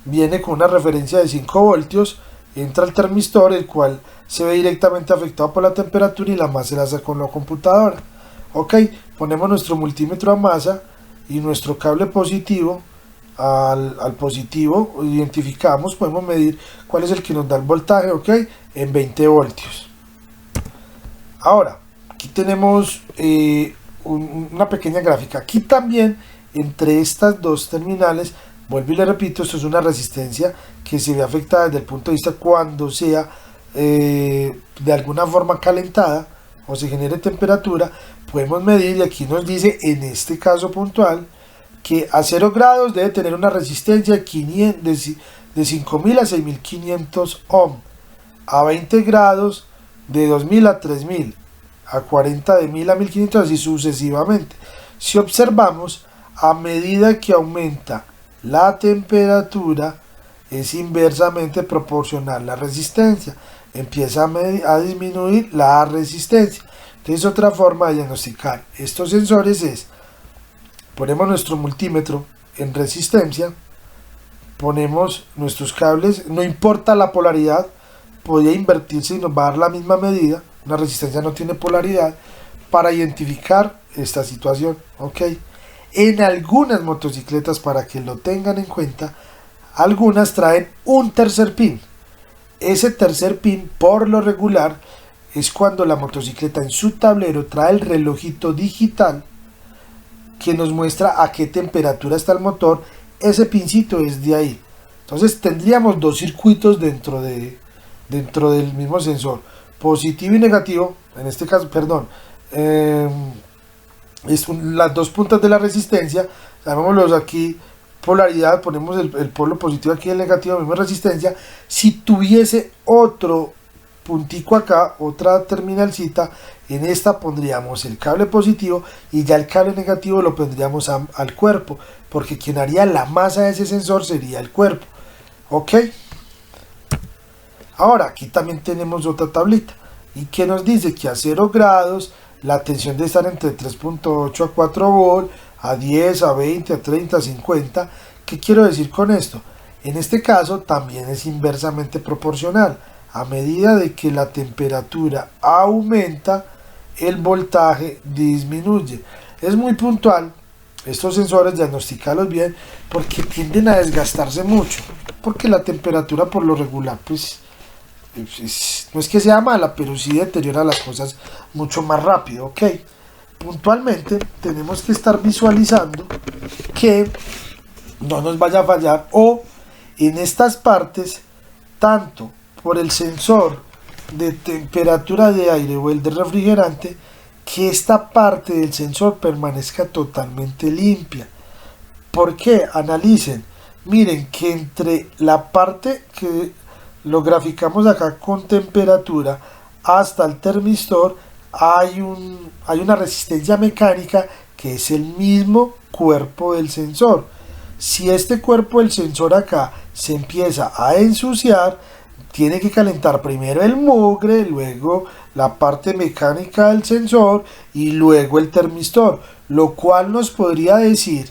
Viene con una referencia de 5 voltios. Entra el termistor, el cual se ve directamente afectado por la temperatura, y la masa se la hace con la computadora. Ok, ponemos nuestro multímetro a masa y nuestro cable positivo al positivo, identificamos, podemos medir cuál es el que nos da el voltaje. Ok, en 20 voltios. Ahora, aquí tenemos una pequeña gráfica. Aquí también, entre estas dos terminales, vuelvo y le repito, esto es una resistencia que se ve afectada desde el punto de vista cuando sea de alguna forma calentada o se genere temperatura. Podemos medir, y aquí nos dice, en este caso puntual, que a 0 grados debe tener una resistencia de 5.000 a 6.500 ohm, a 20 grados de 2.000 a 3.000, a 40 de 1.000 a 1.500, así sucesivamente. Si observamos, a medida que aumenta la temperatura, es inversamente proporcional la resistencia, empieza a disminuir la resistencia. Entonces, otra forma de diagnosticar estos sensores es: ponemos nuestro multímetro en resistencia, ponemos nuestros cables, no importa la polaridad, podría invertirse y nos va a dar la misma medida. Una resistencia no tiene polaridad, para identificar esta situación. Ok, en algunas motocicletas, para que lo tengan en cuenta, algunas traen un tercer pin. Ese tercer pin, por lo regular, es cuando la motocicleta en su tablero trae el relojito digital que nos muestra a qué temperatura está el motor. Ese pincito es de ahí. Entonces tendríamos dos circuitos dentro del mismo sensor, positivo y negativo. En este caso, perdón, las dos puntas de la resistencia, llamémoslos aquí polaridad, ponemos el polo positivo aquí y el negativo, misma resistencia. Si tuviese otro puntico acá, otra terminalcita, en esta pondríamos el cable positivo, y ya el cable negativo lo pondríamos al cuerpo, porque quien haría la masa de ese sensor sería el cuerpo. Ok, ahora aquí también tenemos otra tablita, y que nos dice que a 0 grados la tensión debe estar entre 3.8 a 4 volt, a 10, a 20, a 30, a 50. ¿Qué quiero decir con esto? En este caso también es inversamente proporcional. A medida de que la temperatura aumenta, el voltaje disminuye. Es muy puntual estos sensores, diagnosticarlos bien, porque tienden a desgastarse mucho, porque la temperatura por lo regular pues No es que sea mala, pero sí deteriora las cosas mucho más rápido, ¿ok? Puntualmente tenemos que estar visualizando que no nos vaya a fallar, o en estas partes, tanto por el sensor de temperatura de aire o el de refrigerante, que esta parte del sensor permanezca totalmente limpia. ¿Por qué? Analicen. Miren que entre la parte que lo graficamos acá con temperatura hasta el termistor hay una resistencia mecánica que es el mismo cuerpo del sensor. Si este cuerpo del sensor acá se empieza a ensuciar, tiene que calentar primero el mugre, luego la parte mecánica del sensor y luego el termistor, lo cual nos podría decir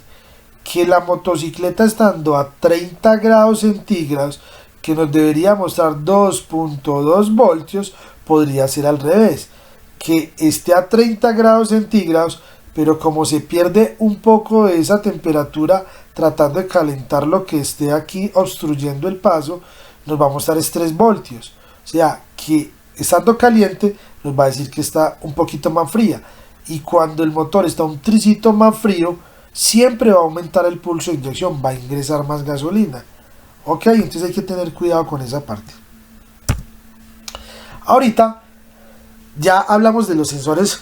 que la motocicleta, estando a 30 grados centígrados, que nos debería mostrar 2.2 voltios, podría ser al revés, que esté a 30 grados centígrados, pero como se pierde un poco de esa temperatura tratando de calentar lo que esté aquí obstruyendo el paso, nos va a mostrar 3 voltios. O sea que estando caliente nos va a decir que está un poquito más fría, y cuando el motor está un tricito más frío, siempre va a aumentar el pulso de inyección, va a ingresar más gasolina. Ok, entonces hay que tener cuidado con esa parte. Ahorita ya hablamos de los sensores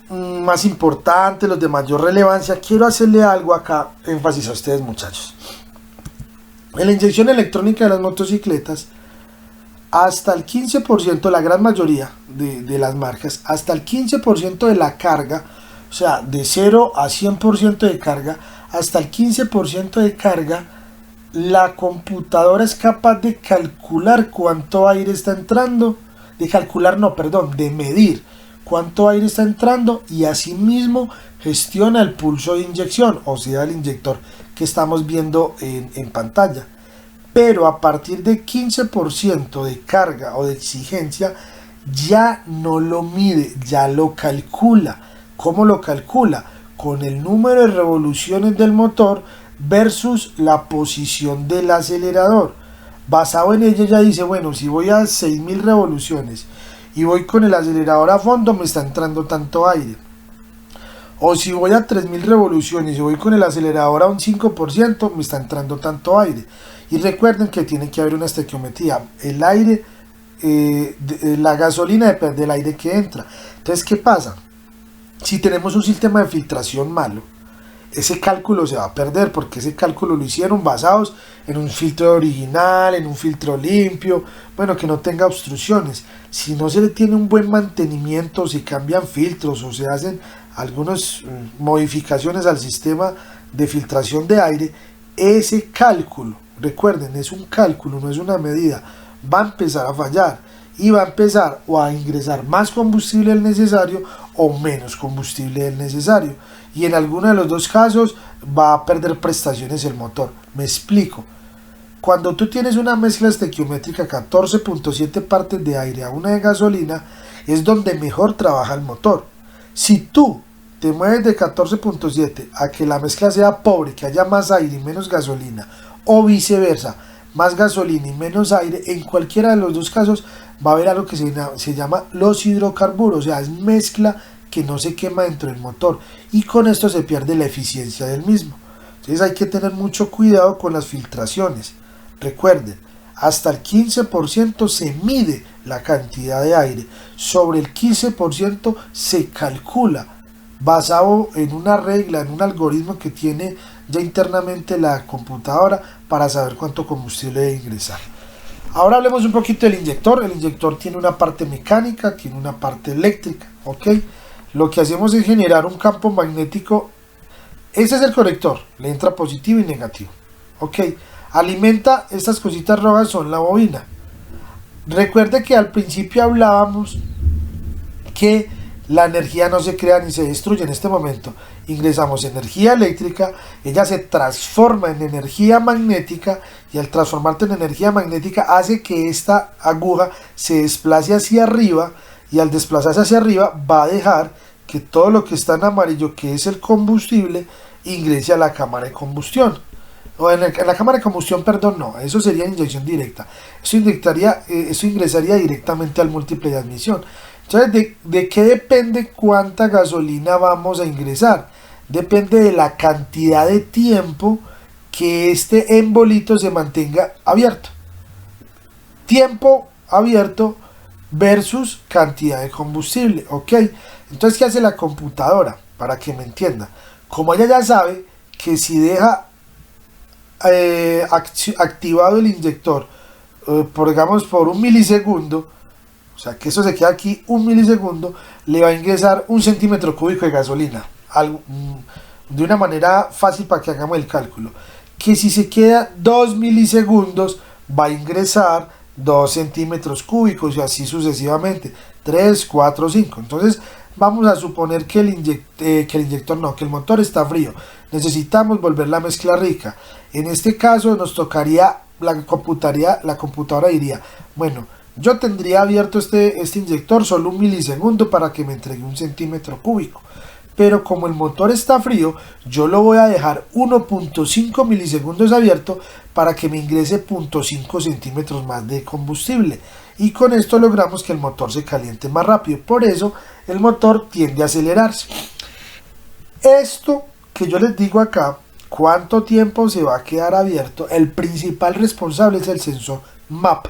más importantes, los de mayor relevancia. Quiero hacerle algo acá, énfasis a ustedes, muchachos. En la inyección electrónica de las motocicletas, hasta el 15%, la gran mayoría de las marcas, hasta el 15% de la carga, o sea, de 0 a 100% de carga, hasta el 15% de carga, la computadora es capaz de calcular cuánto aire está entrando, de medir cuánto aire está entrando, y asimismo gestiona el pulso de inyección, o sea, el inyector que estamos viendo en pantalla. Pero a partir de 15% de carga o de exigencia, ya no lo mide, ya lo calcula. ¿Cómo lo calcula? Con el número de revoluciones del motor versus la posición del acelerador. Basado en ello ya dice, bueno, si voy a 6000 revoluciones y voy con el acelerador a fondo, me está entrando tanto aire. O si voy a 3000 revoluciones y voy con el acelerador a un 5%, me está entrando tanto aire. Y recuerden que tiene que haber una estequiometría. El aire, la gasolina depende del aire que entra. Entonces, ¿qué pasa? Si tenemos un sistema de filtración malo, ese cálculo se va a perder, porque ese cálculo lo hicieron basados en un filtro original, en un filtro limpio, bueno, que no tenga obstrucciones. Si no se le tiene un buen mantenimiento, si cambian filtros o se hacen algunas modificaciones al sistema de filtración de aire, ese cálculo, recuerden, es un cálculo, no es una medida, va a empezar a fallar y va a empezar o a ingresar más combustible del necesario o menos combustible del necesario, y en alguno de los dos casos va a perder prestaciones el motor. Me explico. Cuando tú tienes una mezcla estequiométrica 14.7 partes de aire a 1 de gasolina, es donde mejor trabaja el motor. Si tú te mueves de 14.7 a que la mezcla sea pobre, que haya más aire y menos gasolina, o viceversa, más gasolina y menos aire, en cualquiera de los dos casos va a haber algo que se llama los hidrocarburos, o sea, es mezcla que no se quema dentro del motor, y con esto se pierde la eficiencia del mismo. Entonces hay que tener mucho cuidado con las filtraciones. Recuerden, hasta el 15% se mide la cantidad de aire, sobre el 15% se calcula, basado en una regla, en un algoritmo que tiene ya internamente la computadora para saber cuánto combustible debe ingresar. Ahora hablemos un poquito del inyector. El inyector tiene una parte mecánica, tiene una parte eléctrica, ¿ok? Lo que hacemos es generar un campo magnético. Ese es el conector, le entra positivo y negativo, ¿ok? Alimenta estas cositas rojas, son la bobina. Recuerde que al principio hablábamos que la energía no se crea ni se destruye. En este momento ingresamos energía eléctrica, ella se transforma en energía magnética, y al transformarse en energía magnética hace que esta aguja se desplace hacia arriba, y al desplazarse hacia arriba va a dejar que todo lo que está en amarillo, que es el combustible, ingrese a la cámara de combustión. o en la cámara de combustión, perdón, no, eso sería inyección directa. Eso ingresaría directamente al múltiple de admisión. Entonces, ¿de qué depende cuánta gasolina vamos a ingresar? Depende de la cantidad de tiempo que este embolito se mantenga abierto. Tiempo abierto versus cantidad de combustible, ¿ok? Entonces, ¿qué hace la computadora? Para que me entienda. Como ella ya sabe que si deja activado el inyector, por un milisegundo, o sea que eso se queda aquí un milisegundo, le va a ingresar 1 cm³ de gasolina. De una manera fácil para que hagamos el cálculo. Que si se queda 2 milisegundos, va a ingresar 2 cm³ y así sucesivamente. 3, 4, 5. Entonces vamos a suponer que el motor está frío. Necesitamos volver la mezcla rica. En este caso nos tocaría, la computadora diría, bueno, yo tendría abierto este inyector solo un milisegundo para que me entregue 1 cm³. Pero como el motor está frío, yo lo voy a dejar 1.5 milisegundos abierto para que me ingrese 0.5 centímetros más de combustible. Y con esto logramos que el motor se caliente más rápido. Por eso el motor tiende a acelerarse. Esto que yo les digo acá, cuánto tiempo se va a quedar abierto, el principal responsable es el sensor MAP,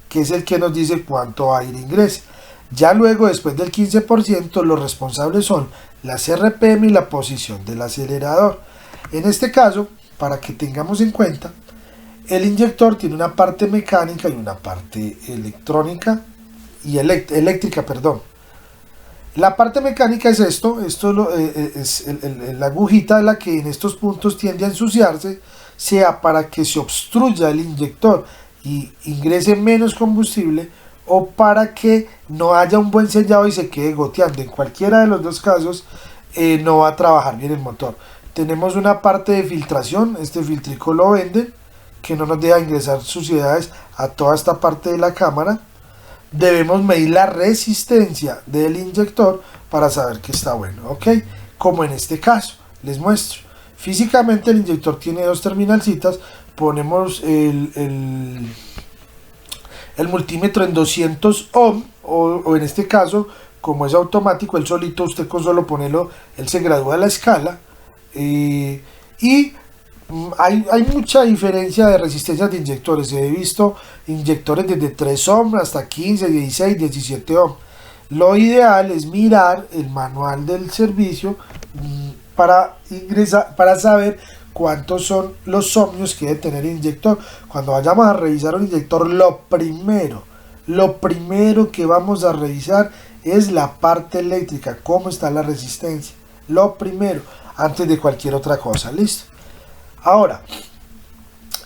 que es el que nos dice cuánto aire ingresa. Ya luego, después del 15%, los responsables son las RPM y la posición del acelerador. En este caso, para que tengamos en cuenta, el inyector tiene una parte mecánica y una parte electrónica y eléctrica, perdón. La parte mecánica es es la agujita de la que en estos puntos tiende a ensuciarse, sea para que se obstruya el inyector y ingrese menos combustible, o para que no haya un buen sellado y se quede goteando. En cualquiera de los dos casos no va a trabajar bien el motor. Tenemos una parte de filtración, este filtrico lo venden, que no nos deja ingresar suciedades a toda esta parte de la cámara. Debemos medir la resistencia del inyector para saber que está bueno, ¿ok? Como en este caso, les muestro. Físicamente el inyector tiene dos terminalcitas, ponemos el multímetro en 200 ohm o en este caso, como es automático, él solito, usted con solo ponerlo, él se gradúa la escala y hay mucha diferencia de resistencias de inyectores. He visto inyectores desde 3 ohm hasta 15, 16, 17 ohm. Lo ideal es mirar el manual del servicio para saber cuántos son los ohmios que debe tener el inyector. Cuando vayamos a revisar un inyector, lo primero que vamos a revisar es la parte eléctrica, cómo está la resistencia, lo primero, antes de cualquier otra cosa. Listo. Ahora,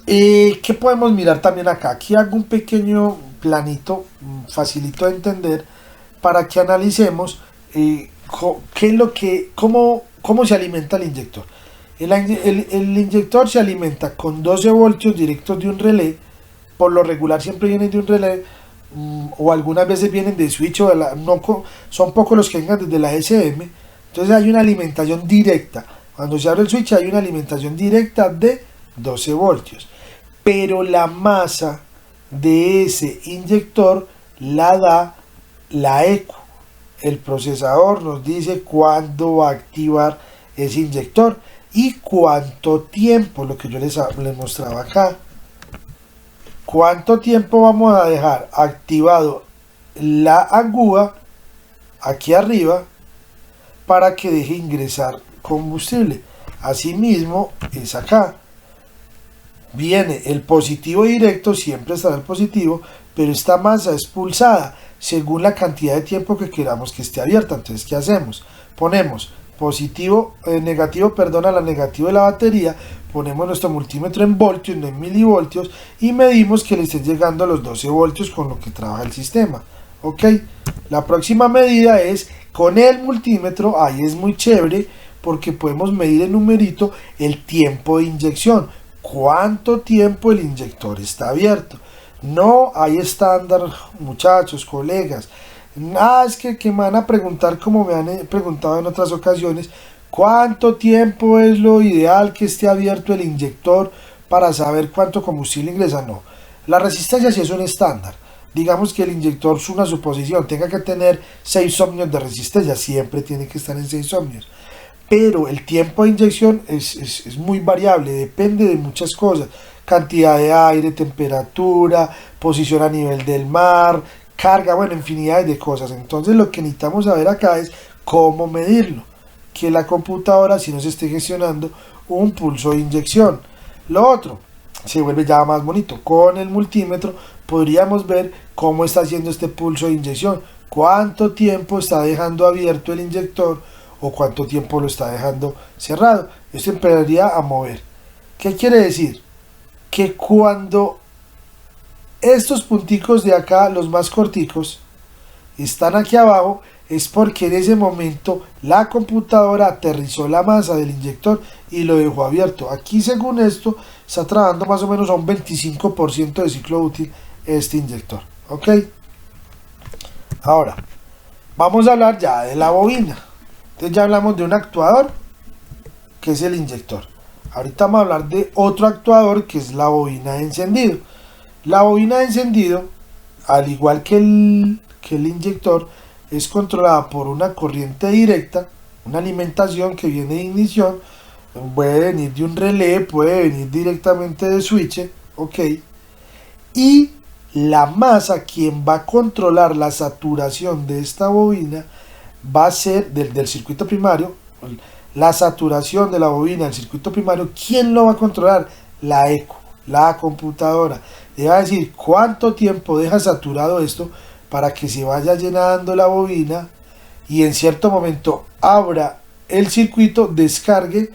¿qué podemos mirar también acá? Aquí hago un pequeño planito, facilito de entender, para que analicemos cómo se alimenta el inyector. El inyector se alimenta con 12 voltios directos de un relé. Por lo regular siempre vienen de un relé, o algunas veces vienen de switch, son pocos los que vengan desde la SM. Entonces hay una alimentación directa. Cuando se abre el switch hay una alimentación directa de 12 voltios. Pero la masa de ese inyector la da la ECU. El procesador nos dice cuándo va a activar ese inyector y cuánto tiempo, lo que yo les mostraba acá. Cuánto tiempo vamos a dejar activado la aguja aquí arriba para que deje ingresar combustible. Asimismo es acá. Viene el positivo directo, siempre estará el positivo, pero esta masa es pulsada según la cantidad de tiempo que queramos que esté abierta. Entonces, ¿qué hacemos? Ponemos negativo a la negativo de la batería, ponemos nuestro multímetro en voltios, no en milivoltios, y medimos que le estén llegando a los 12 voltios con lo que trabaja el sistema. Ok, la próxima medida es con el multímetro. Ahí es muy chévere porque podemos medir el numerito, el tiempo de inyección, cuánto tiempo el inyector está abierto. No hay estándar, muchachos, colegas. Es que me van a preguntar, como me han preguntado en otras ocasiones, cuánto tiempo es lo ideal que esté abierto el inyector para saber cuánto combustible ingresa, no. La resistencia sí es un estándar. Digamos que el inyector, una suposición, tenga que tener 6 ohmios de resistencia, siempre tiene que estar en 6 ohmios. Pero el tiempo de inyección es muy variable, depende de muchas cosas: cantidad de aire, temperatura, posición a nivel del mar, carga, bueno, infinidad de cosas. Entonces lo que necesitamos saber acá es cómo medirlo, que la computadora si nos esté gestionando un pulso de inyección. Lo otro se vuelve ya más bonito: con el multímetro podríamos ver cómo está haciendo este pulso de inyección, cuánto tiempo está dejando abierto el inyector o cuánto tiempo lo está dejando cerrado. Esto empezaría a mover. ¿Qué quiere decir? Que cuando estos punticos de acá, los más corticos, están aquí abajo, es porque en ese momento la computadora aterrizó la masa del inyector y lo dejó abierto. Aquí, según esto, está trabajando más o menos a un 25% de ciclo útil este inyector. ¿Ok? Ahora, vamos a hablar ya de la bobina. Entonces ya hablamos de un actuador, que es el inyector. Ahorita vamos a hablar de otro actuador, que es la bobina de encendido. La bobina de encendido, al igual que el inyector, es controlada por una corriente directa, una alimentación que viene de ignición, puede venir de un relé, puede venir directamente de switch, ok. Y la masa, quien va a controlar la saturación de esta bobina, va a ser del circuito primario. La saturación de la bobina del circuito primario, ¿quién lo va a controlar? La ECU, la computadora. Le va a decir cuánto tiempo deja saturado esto para que se vaya llenando la bobina y en cierto momento abra el circuito, descargue,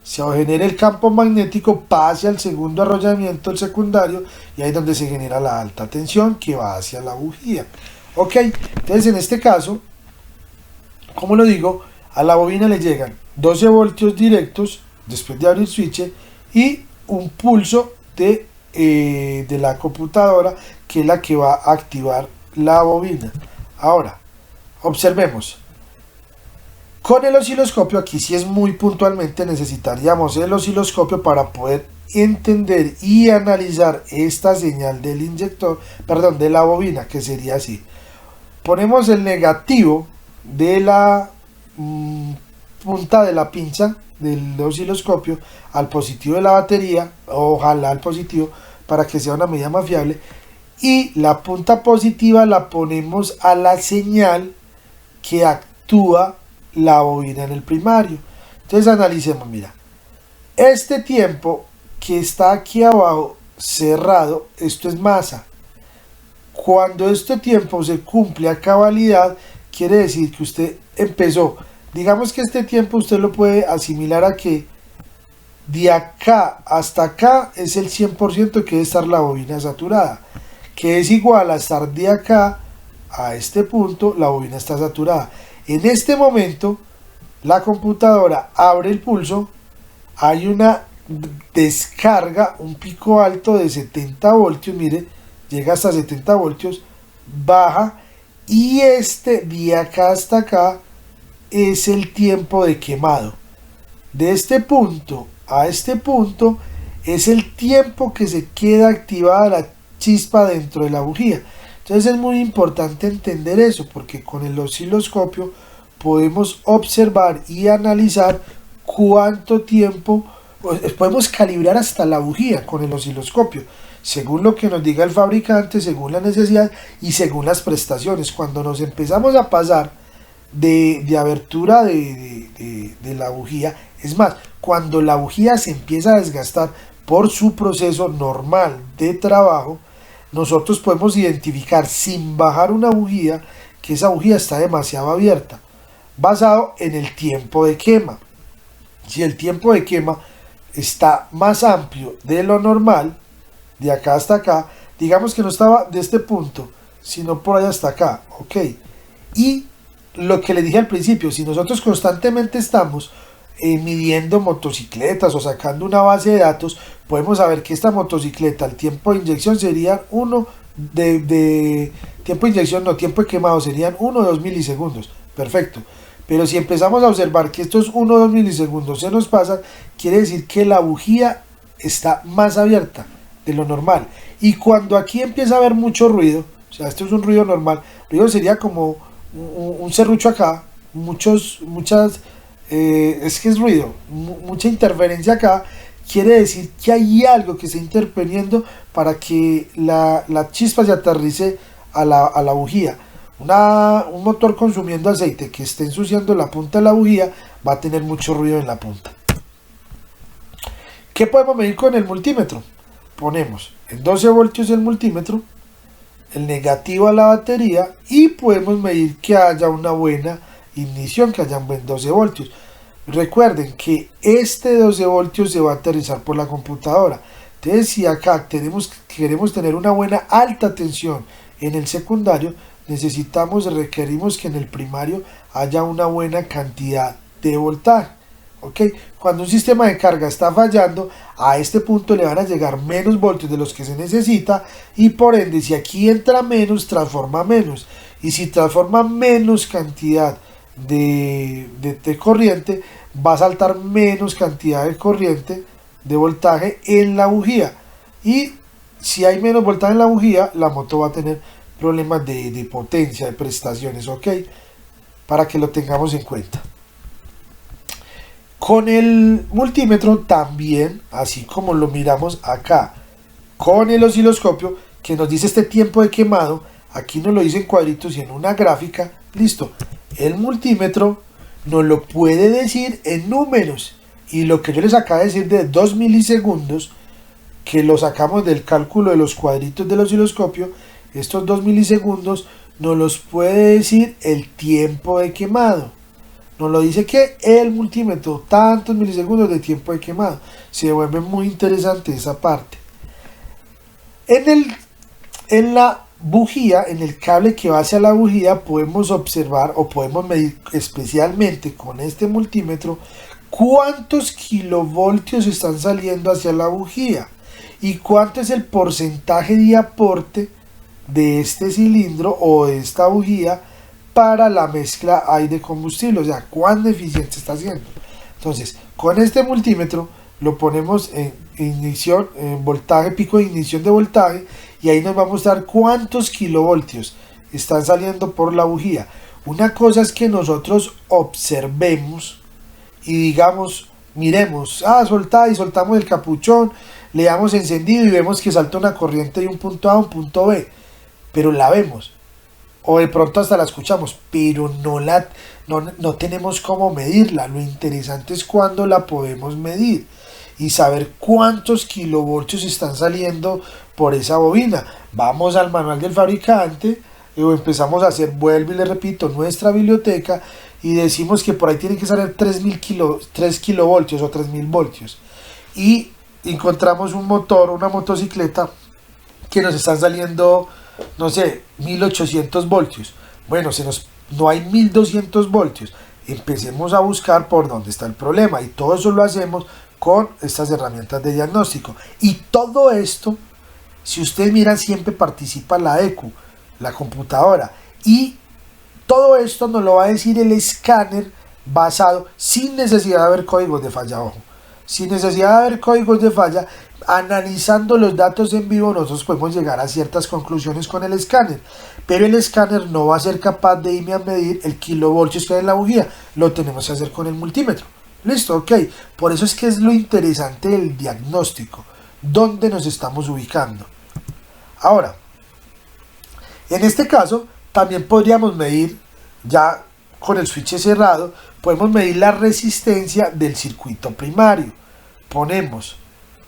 se genere el campo magnético, pase al segundo arrollamiento, el secundario, y ahí es donde se genera la alta tensión que va hacia la bujía. Ok, entonces en este caso, como lo digo, a la bobina le llegan 12 voltios directos después de abrir switch y un pulso de la computadora, que es la que va a activar la bobina. Ahora, observemos. Con el osciloscopio, aquí sí es muy puntualmente, necesitaríamos el osciloscopio para poder entender y analizar esta señal del inyector, perdón, de la bobina, que sería así. Ponemos el negativo de la punta de la pinza del osciloscopio al positivo de la batería, ojalá al positivo para que sea una medida más fiable, y la punta positiva la ponemos a la señal que actúa la bobina en el primario. Entonces analicemos, mira, este tiempo que está aquí abajo cerrado, esto es masa. Cuando este tiempo se cumple a cabalidad, quiere decir que usted empezó. Digamos que este tiempo usted lo puede asimilar a que de acá hasta acá es el 100% que debe estar la bobina saturada, que es igual a estar de acá a este punto, la bobina está saturada. En este momento la computadora abre el pulso, hay una descarga, un pico alto de 70 voltios, mire, llega hasta 70 voltios, baja, y este de acá hasta acá es el tiempo de quemado. De este punto a este punto es el tiempo que se queda activada la chispa dentro de la bujía. Entonces es muy importante entender eso, porque con el osciloscopio podemos observar y analizar cuánto tiempo, podemos calibrar hasta la bujía con el osciloscopio, según lo que nos diga el fabricante, según la necesidad y según las prestaciones. Cuando nos empezamos a pasar de abertura de la bujía, es más, cuando la bujía se empieza a desgastar por su proceso normal de trabajo, nosotros podemos identificar sin bajar una bujía que esa bujía está demasiado abierta, basado en el tiempo de quema. Si el tiempo de quema está más amplio de lo normal, de acá hasta acá, digamos que no estaba de este punto, sino por allá hasta acá, ok. Y lo que le dije al principio, si nosotros constantemente estamos midiendo motocicletas o sacando una base de datos, podemos saber que esta motocicleta, el tiempo de inyección serían tiempo de inyección, no, tiempo de quemado serían 1 o 2 milisegundos, perfecto. Pero si empezamos a observar que estos 1 o 2 milisegundos se nos pasan, quiere decir que la bujía está más abierta de lo normal. Y cuando aquí empieza a haber mucho ruido, o sea, esto es un ruido normal, ruido sería como un serrucho acá, es que es ruido, mucha interferencia acá, quiere decir que hay algo que está interfiriendo para que la chispa se aterrice a la bujía. Un motor consumiendo aceite que esté ensuciando la punta de la bujía va a tener mucho ruido en la punta. ¿Qué podemos medir con el multímetro? Ponemos en 12 voltios el multímetro, el negativo a la batería y podemos medir que haya una buena ignición, que haya un buen 12 voltios. Recuerden que este 12 voltios se va a aterrizar por la computadora. Entonces, si acá queremos tener una buena alta tensión en el secundario, requerimos que en el primario haya una buena cantidad de voltaje. ¿Okay? Cuando un sistema de carga está fallando, a este punto le van a llegar menos voltios de los que se necesita y por ende, si aquí entra menos, transforma menos. Y si transforma menos cantidad de corriente, va a saltar menos cantidad de corriente de voltaje en la bujía. Y si hay menos voltaje en la bujía, la moto va a tener problemas de potencia, de prestaciones, ¿ok? Para que lo tengamos en cuenta. Con el multímetro también, así como lo miramos acá, con el osciloscopio, que nos dice este tiempo de quemado, aquí nos lo dice en cuadritos y en una gráfica, listo. El multímetro nos lo puede decir en números, y lo que yo les acabo de decir de 2 milisegundos, que lo sacamos del cálculo de los cuadritos del osciloscopio, estos 2 milisegundos nos los puede decir el tiempo de quemado. Nos lo dice que el multímetro, tantos milisegundos de tiempo de quemado. Se vuelve muy interesante esa parte. En la bujía, en el cable que va hacia la bujía, podemos observar o podemos medir especialmente con este multímetro cuántos kilovoltios están saliendo hacia la bujía y cuánto es el porcentaje de aporte de este cilindro o de esta bujía para la mezcla aire-combustible, o sea, cuán eficiente está siendo. Entonces, con este multímetro lo ponemos en ignición, en voltaje, pico de ignición de voltaje, y ahí nos va a mostrar cuántos kilovoltios están saliendo por la bujía. Una cosa es que nosotros observemos y digamos, miremos, soltamos el capuchón, le damos encendido y vemos que salta una corriente de un punto A a un punto B, pero la vemos. O de pronto hasta la escuchamos, pero no tenemos cómo medirla. Lo interesante es cuando la podemos medir y saber cuántos kilovoltios están saliendo por esa bobina. Vamos al manual del fabricante o empezamos a hacer, vuelvo y le repito, nuestra biblioteca y decimos que por ahí tienen que salir 3 kilovoltios o 3000 voltios. Y encontramos un motor, una motocicleta que nos están saliendo, no sé, 1800 voltios. Bueno, no hay 1200 voltios. Empecemos a buscar por dónde está el problema y todo eso lo hacemos con estas herramientas de diagnóstico. Y todo esto, si ustedes miran, siempre participa la ECU, la computadora, y todo esto nos lo va a decir el escáner basado, sin necesidad de haber códigos de falla, ojo, sin necesidad de haber códigos de falla. Analizando los datos en vivo nosotros podemos llegar a ciertas conclusiones con el escáner, pero el escáner no va a ser capaz de irme a medir el kilovoltios que hay en la bujía, lo tenemos que hacer con el multímetro. Listo, ok, por eso es que es lo interesante del diagnóstico, dónde nos estamos ubicando. Ahora, en este caso también podríamos medir, ya con el switch cerrado, podemos medir la resistencia del circuito primario. Ponemos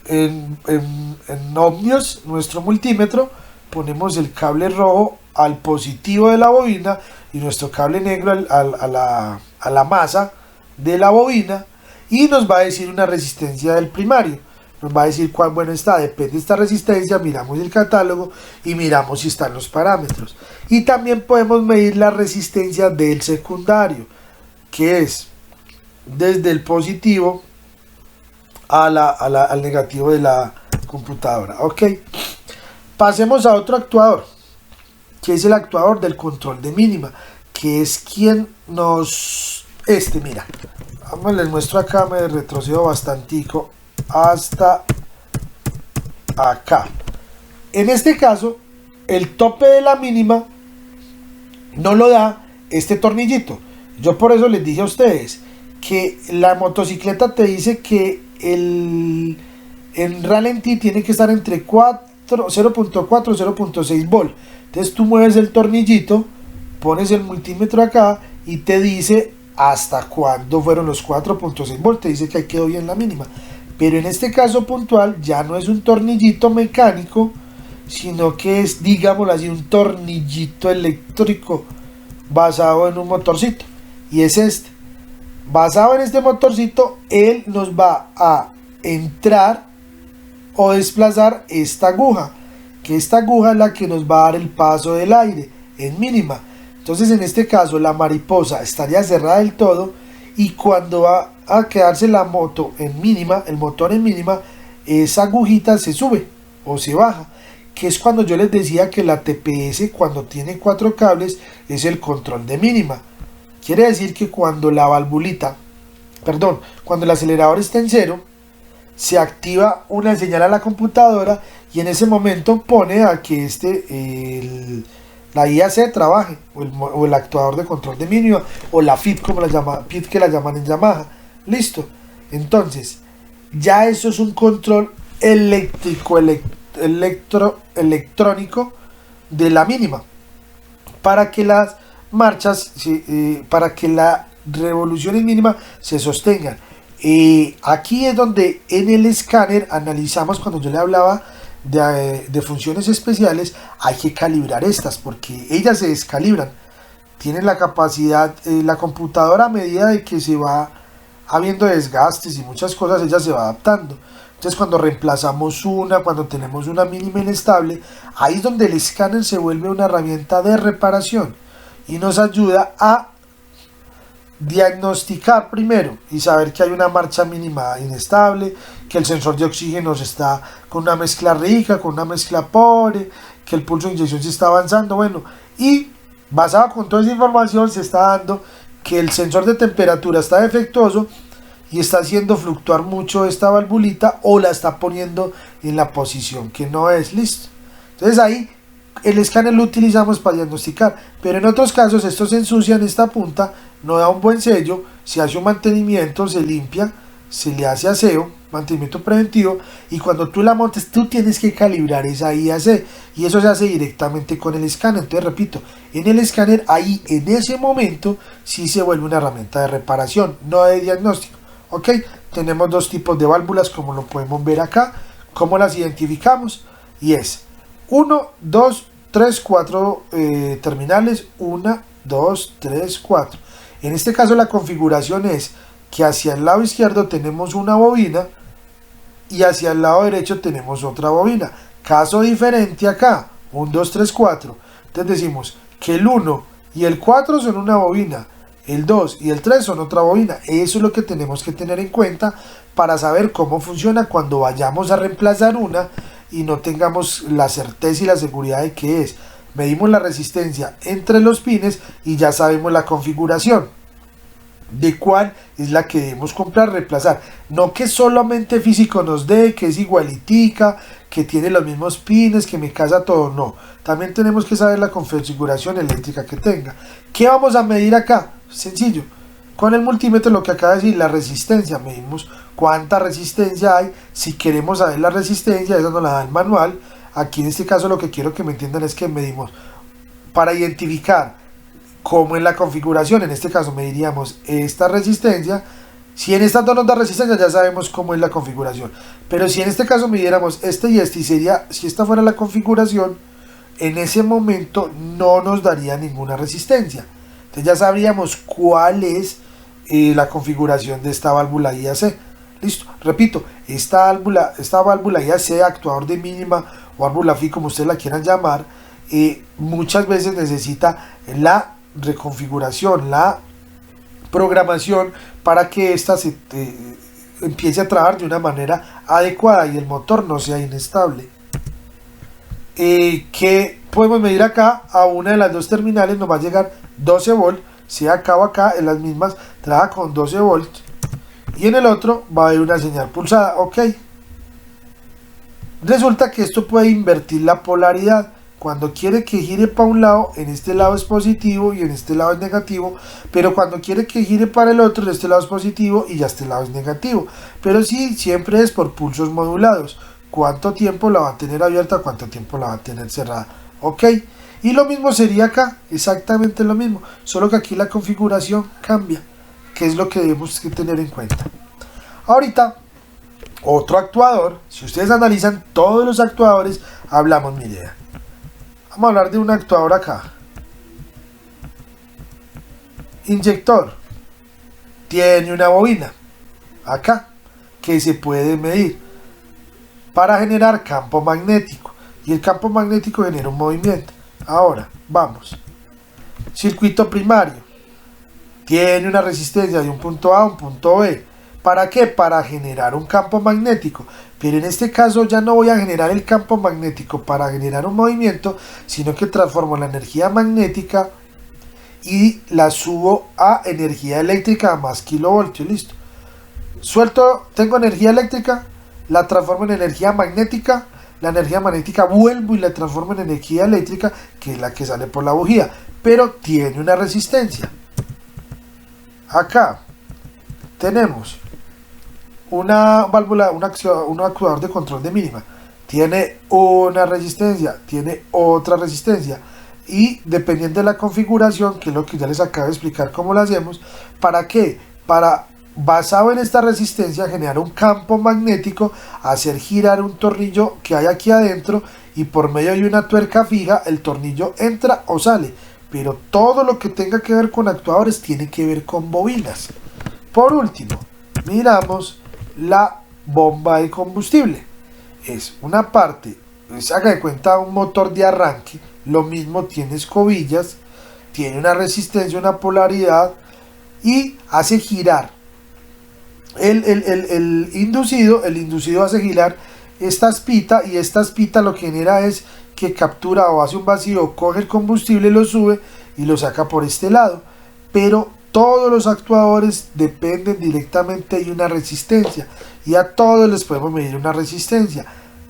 en ohmios nuestro multímetro, ponemos el cable rojo al positivo de la bobina y nuestro cable negro a la masa de la bobina, y nos va a decir una resistencia del primario. Nos va a decir cuán bueno está, depende de esta resistencia, miramos el catálogo y miramos si están los parámetros. Y también podemos medir la resistencia del secundario, que es desde el positivo al negativo de la computadora. Ok, pasemos a otro actuador, que es el actuador del control de mínima, que es quien nos... mira, vamos, les muestro acá, me retrocedo bastantico hasta acá. En este caso, el tope de la mínima no lo da este tornillito. Yo por eso les dije a ustedes que la motocicleta te dice que el ralentí tiene que estar entre 0.4 y 0.6 volt. Entonces tú mueves el tornillito, pones el multímetro acá y te dice hasta cuándo fueron los 4.6 volt. Te dice que ahí quedó bien la mínima. Pero en este caso puntual ya no es un tornillito mecánico, sino que es, digámoslo así, un tornillito eléctrico basado en un motorcito. Y es este. Basado en este motorcito, él nos va a entrar o desplazar esta aguja, que esta aguja es la que nos va a dar el paso del aire en mínima. Entonces en este caso la mariposa estaría cerrada del todo, y cuando va a quedarse la moto en mínima, el motor en mínima, esa agujita se sube o se baja, que es cuando yo les decía que la TPS, cuando tiene 4 cables, es el control de mínima. Quiere decir que cuando la valvulita, cuando el acelerador está en 0, se activa una señal a la computadora y en ese momento pone a que la IAC trabaje, o el actuador de control de mínima, o la FIT, como la llama, FIT, que la llaman en Yamaha. Listo. Entonces, ya eso es un control eléctrico, electrónico de la mínima, para que las marchas, para que la revolución mínima se sostengan. Aquí es donde en el escáner analizamos, cuando yo le hablaba de funciones especiales, hay que calibrar estas, porque ellas se descalibran. Tienen la capacidad, la computadora, a medida de que se va habiendo desgastes y muchas cosas, ella se va adaptando. Entonces cuando reemplazamos cuando tenemos una mínima inestable, ahí es donde el escáner se vuelve una herramienta de reparación y nos ayuda a diagnosticar primero y saber que hay una marcha mínima inestable, que el sensor de oxígeno está con una mezcla rica, con una mezcla pobre, que el pulso de inyección se está avanzando, bueno, y basado con toda esa información se está dando que el sensor de temperatura está defectuoso y está haciendo fluctuar mucho esta valvulita, o la está poniendo en la posición que no es. Listo. Entonces ahí el escáner lo utilizamos para diagnosticar, pero en otros casos esto se ensucia en esta punta, no da un buen sello, se hace un mantenimiento, se limpia, se le hace aseo, mantenimiento preventivo, y cuando tú la montes tú tienes que calibrar esa IAC, y eso se hace directamente con el escáner. Entonces repito, en el escáner ahí en ese momento sí se vuelve una herramienta de reparación, no de diagnóstico. Ok, tenemos dos tipos de válvulas, como lo podemos ver acá. ¿Cómo las identificamos? Y es 1, 2, 3, 4 terminales, 1, 2, 3, 4. En este caso la configuración es que hacia el lado izquierdo tenemos una bobina y hacia el lado derecho tenemos otra bobina. Caso diferente acá, 1, 2, 3, 4. Entonces decimos que el 1 y el 4 son una bobina, el 2 y el 3 son otra bobina. Eso es lo que tenemos que tener en cuenta para saber cómo funciona cuando vayamos a reemplazar una y no tengamos la certeza y la seguridad de que es. Medimos la resistencia entre los pines y ya sabemos la configuración de cuál es la que debemos comprar, reemplazar. No que solamente físico nos dé, que es igualitica, que tiene los mismos pines, que me casa todo. No, también tenemos que saber la configuración eléctrica que tenga. ¿Qué vamos a medir acá? Sencillo, con el multímetro, lo que acaba de decir, la resistencia. Medimos cuánta resistencia hay. Si queremos saber la resistencia, esa nos la da el manual. Aquí en este caso lo que quiero que me entiendan es que medimos para identificar cómo es la configuración. En este caso mediríamos esta resistencia. Si en esta nos da resistencia, ya sabemos cómo es la configuración. Pero si en este caso midiéramos este y este, y sería, si esta fuera la configuración, en ese momento no nos daría ninguna resistencia. Entonces ya sabríamos cuál es la configuración de esta válvula IAC. Listo, repito, esta válvula IAC, actuador de mínima o válvula FI, como ustedes la quieran llamar, muchas veces necesita la reconfiguración, la programación para que ésta empiece a trabajar de una manera adecuada y el motor no sea inestable. Que podemos medir acá, a una de las dos terminales nos va a llegar 12 volts, sea acá o acá, en las mismas trabaja con 12 volts, y en el otro va a haber una señal pulsada. Ok, Resulta que esto puede invertir la polaridad. Cuando quiere que gire para un lado, en este lado es positivo y en este lado es negativo, pero cuando quiere que gire para el otro, en este lado es positivo y ya este lado es negativo. Pero sí, siempre es por pulsos modulados. ¿Cuánto tiempo la va a tener abierta? ¿Cuánto tiempo la va a tener cerrada? Ok. Y lo mismo sería acá, exactamente lo mismo, solo que aquí la configuración cambia, que es lo que debemos que tener en cuenta. Ahorita, otro actuador, si ustedes analizan todos los actuadores, hablamos, mire, vamos a hablar de un actuador acá. Inyector, tiene una bobina, acá, que se puede medir para generar campo magnético, y el campo magnético genera un movimiento. Ahora, vamos. Circuito primario. Tiene una resistencia de un punto A a un punto B. ¿Para qué? Para generar un campo magnético. Pero en este caso ya no voy a generar el campo magnético para generar un movimiento, sino que transformo la energía magnética y la subo a energía eléctrica a más kilovoltios. Listo. Suelto, tengo energía eléctrica, la transformo en energía magnética. La energía magnética vuelvo y la transformo en energía eléctrica, que es la que sale por la bujía, pero tiene una resistencia. Acá tenemos una válvula, un actuador de control de mínima, tiene una resistencia, tiene otra resistencia, y dependiendo de la configuración, que es lo que ya les acabo de explicar cómo lo hacemos, ¿para qué? Para, basado en esta resistencia, generar un campo magnético, hacer girar un tornillo que hay aquí adentro, y por medio de una tuerca fija el tornillo entra o sale. Pero todo lo que tenga que ver con actuadores tiene que ver con bobinas. Por último, miramos la bomba de combustible. Es una parte, se haga de cuenta, un motor de arranque, lo mismo, tiene escobillas, tiene una resistencia, una polaridad, y hace girar el inducido hace girar esta espita, y esta espita lo que genera es que captura o hace un vacío, coge el combustible, lo sube y lo saca por este lado. Pero todos los actuadores dependen directamente de una resistencia, y a todos les podemos medir una resistencia.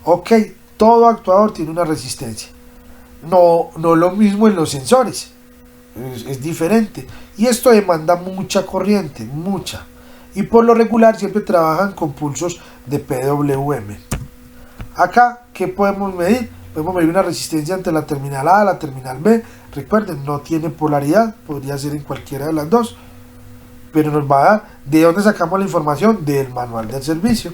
Ok, todo actuador tiene una resistencia. No lo mismo en los sensores, es diferente, y esto demanda mucha corriente, mucha. Y por lo regular siempre trabajan con pulsos de PWM. Acá, ¿qué podemos medir? Podemos medir una resistencia entre la terminal A y la terminal B. Recuerden, no tiene polaridad, podría ser en cualquiera de las dos, pero nos va a dar de dónde sacamos la información, del manual del servicio.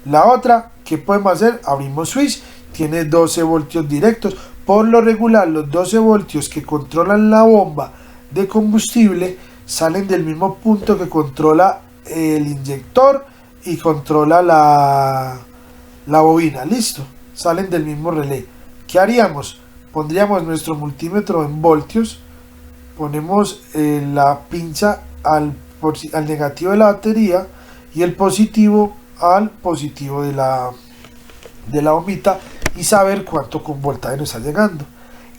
La otra, ¿qué podemos hacer? Abrimos switch, tiene 12 voltios directos. Por lo regular, los 12 voltios que controlan la bomba de combustible salen del mismo punto que controla el inyector y controla la bobina. Listo, salen del mismo relé. ¿Qué haríamos? Pondríamos nuestro multímetro en voltios, ponemos la pinza al negativo de la batería y el positivo al positivo de la bombita, y saber cuánto con voltaje nos está llegando.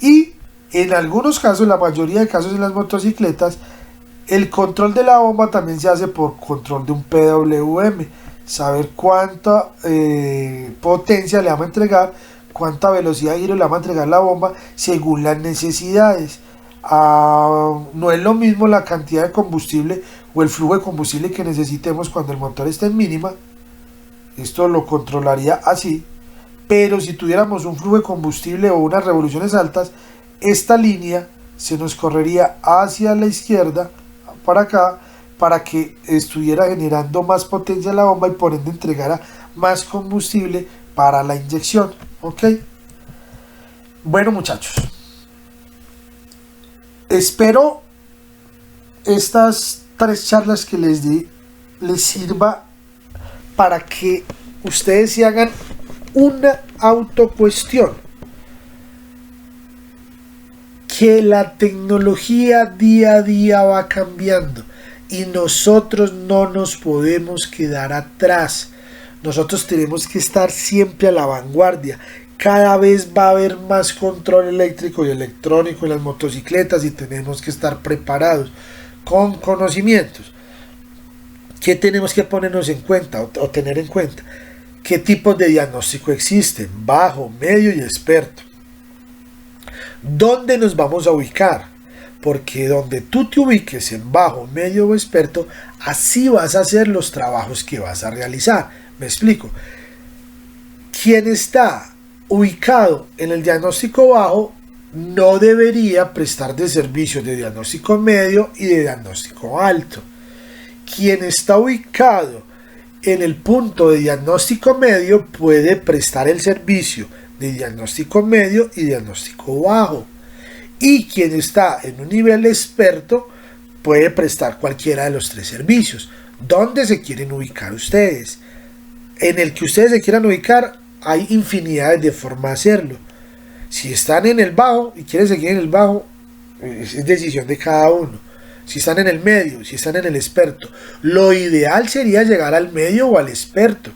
Y en algunos casos, la mayoría de casos en las motocicletas, el control de la bomba también se hace por control de un PWM, saber cuánta potencia le vamos a entregar, cuánta velocidad de giro le vamos a entregar la bomba según las necesidades. No es lo mismo la cantidad de combustible o el flujo de combustible que necesitemos cuando el motor está en mínima. Esto lo controlaría así, pero si tuviéramos un flujo de combustible o unas revoluciones altas, esta línea se nos correría hacia la izquierda, para acá, para que estuviera generando más potencia la bomba y por ende entregara más combustible para la inyección. Ok, bueno muchachos, espero estas 3 charlas que les di les sirva para que ustedes se hagan una autocuestión. Que la tecnología día a día va cambiando y nosotros no nos podemos quedar atrás. Nosotros tenemos que estar siempre a la vanguardia. Cada vez va a haber más control eléctrico y electrónico en las motocicletas y tenemos que estar preparados con conocimientos. ¿Qué tenemos que ponernos en cuenta o tener en cuenta? ¿Qué tipos de diagnóstico existen? Bajo, medio y experto. ¿Dónde nos vamos a ubicar? Porque donde tú te ubiques en bajo, medio o experto, así vas a hacer los trabajos que vas a realizar. Me explico. Quien está ubicado en el diagnóstico bajo no debería prestar de servicios de diagnóstico medio y de diagnóstico alto. Quien está ubicado en el punto de diagnóstico medio puede prestar el servicio de diagnóstico medio y diagnóstico bajo. Y quien está en un nivel experto puede prestar cualquiera de los tres servicios. ¿Dónde se quieren ubicar ustedes? En el que ustedes se quieran ubicar hay infinidades de formas de hacerlo. Si están en el bajo y quieren seguir en el bajo, es decisión de cada uno. Si están en el medio, si están en el experto, lo ideal sería llegar al medio o al experto.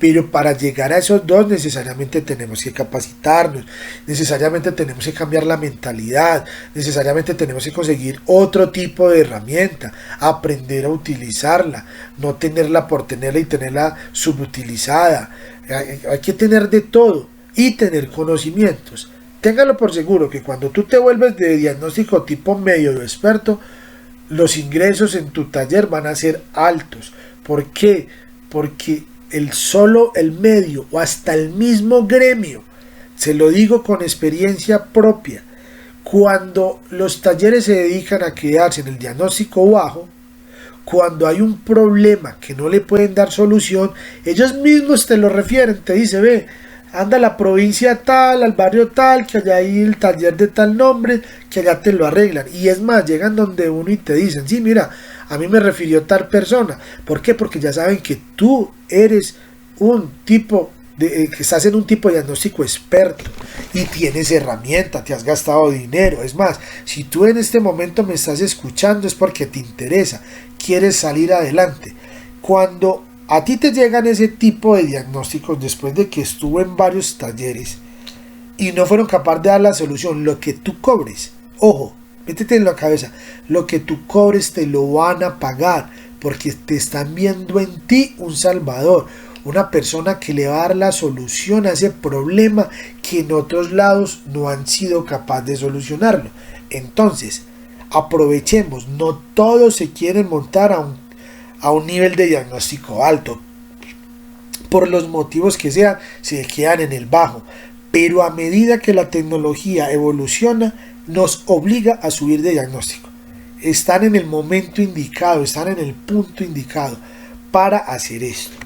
Pero para llegar a esos dos necesariamente tenemos que capacitarnos, necesariamente tenemos que cambiar la mentalidad, necesariamente tenemos que conseguir otro tipo de herramienta, aprender a utilizarla, no tenerla por tenerla y tenerla subutilizada. Hay que tener de todo y tener conocimientos. Téngalo por seguro que cuando tú te vuelves de diagnóstico tipo medio o experto, los ingresos en tu taller van a ser altos. ¿Por qué? Porque el medio o hasta el mismo gremio, se lo digo con experiencia propia, cuando los talleres se dedican a quedarse en el diagnóstico bajo, cuando hay un problema que no le pueden dar solución, ellos mismos te lo refieren, te dicen, ve, anda a la provincia tal, al barrio tal, que allá hay el taller de tal nombre, que allá te lo arreglan. Y es más, llegan donde uno y te dicen, sí, mira, a mí me refirió tal persona. ¿Por qué? Porque ya saben que tú eres un tipo que estás en un tipo de diagnóstico experto y tienes herramientas, te has gastado dinero. Es más, si tú en este momento me estás escuchando es porque te interesa, quieres salir adelante. Cuando a ti te llegan ese tipo de diagnósticos después de que estuvo en varios talleres y no fueron capaces de dar la solución, lo que tú cobres, ojo, métete en la cabeza, lo que tú cobres te lo van a pagar porque te están viendo en ti un salvador, una persona que le va a dar la solución a ese problema que en otros lados no han sido capaces de solucionarlo. Entonces, aprovechemos, no todos se quieren montar a un nivel de diagnóstico alto, por los motivos que sean, se quedan en el bajo, pero a medida que la tecnología evoluciona, nos obliga a subir de diagnóstico. Están en el momento indicado, están en el punto indicado para hacer esto.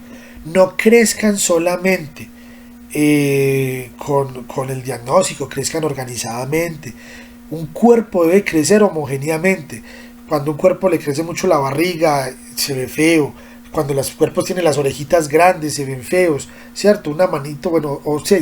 No crezcan solamente con el diagnóstico, crezcan organizadamente. Un cuerpo debe crecer homogéneamente. Cuando un cuerpo le crece mucho la barriga, se ve feo. Cuando los cuerpos tienen las orejitas grandes, se ven feos, ¿cierto? Una manito, bueno, o sea,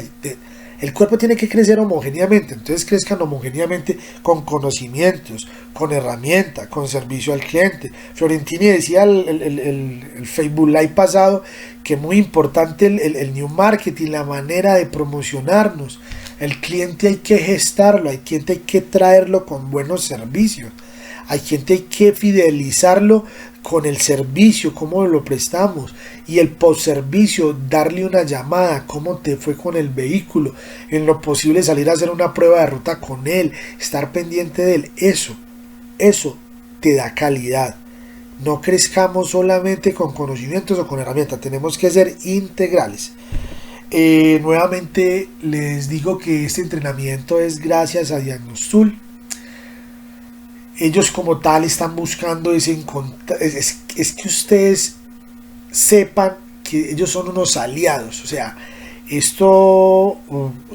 el cuerpo tiene que crecer homogéneamente, entonces crezcan homogéneamente con conocimientos, con herramientas, con servicio al cliente. Fiorentini decía el Facebook Live pasado que es muy importante el new marketing, la manera de promocionarnos. El cliente hay que gestarlo, hay que traerlo con buenos servicios. Hay gente hay que fidelizarlo con el servicio, cómo lo prestamos, y el postservicio, darle una llamada, cómo te fue con el vehículo, en lo posible salir a hacer una prueba de ruta con él, estar pendiente de él. Eso te da calidad. No crezcamos solamente con conocimientos o con herramientas, tenemos que ser integrales. Nuevamente les digo que este entrenamiento es gracias a Diagnostool. Ellos como tal están buscando es que ustedes sepan que ellos son unos aliados. O sea, esto,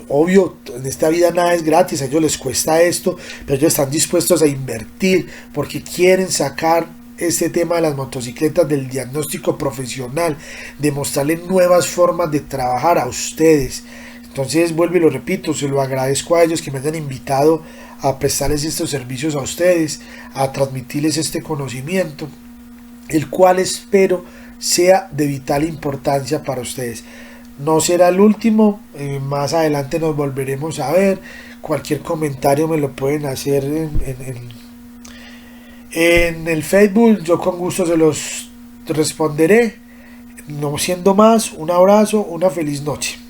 obvio, en esta vida nada es gratis, a ellos les cuesta esto, pero ellos están dispuestos a invertir porque quieren sacar este tema de las motocicletas del diagnóstico profesional, de mostrarles nuevas formas de trabajar a ustedes. Entonces, vuelvo y lo repito, se lo agradezco a ellos que me hayan invitado a prestarles estos servicios a ustedes, a transmitirles este conocimiento, el cual espero sea de vital importancia para ustedes. No será el último, más adelante nos volveremos a ver. Cualquier comentario me lo pueden hacer en el Facebook, yo con gusto se los responderé. No siendo más, un abrazo, una feliz noche.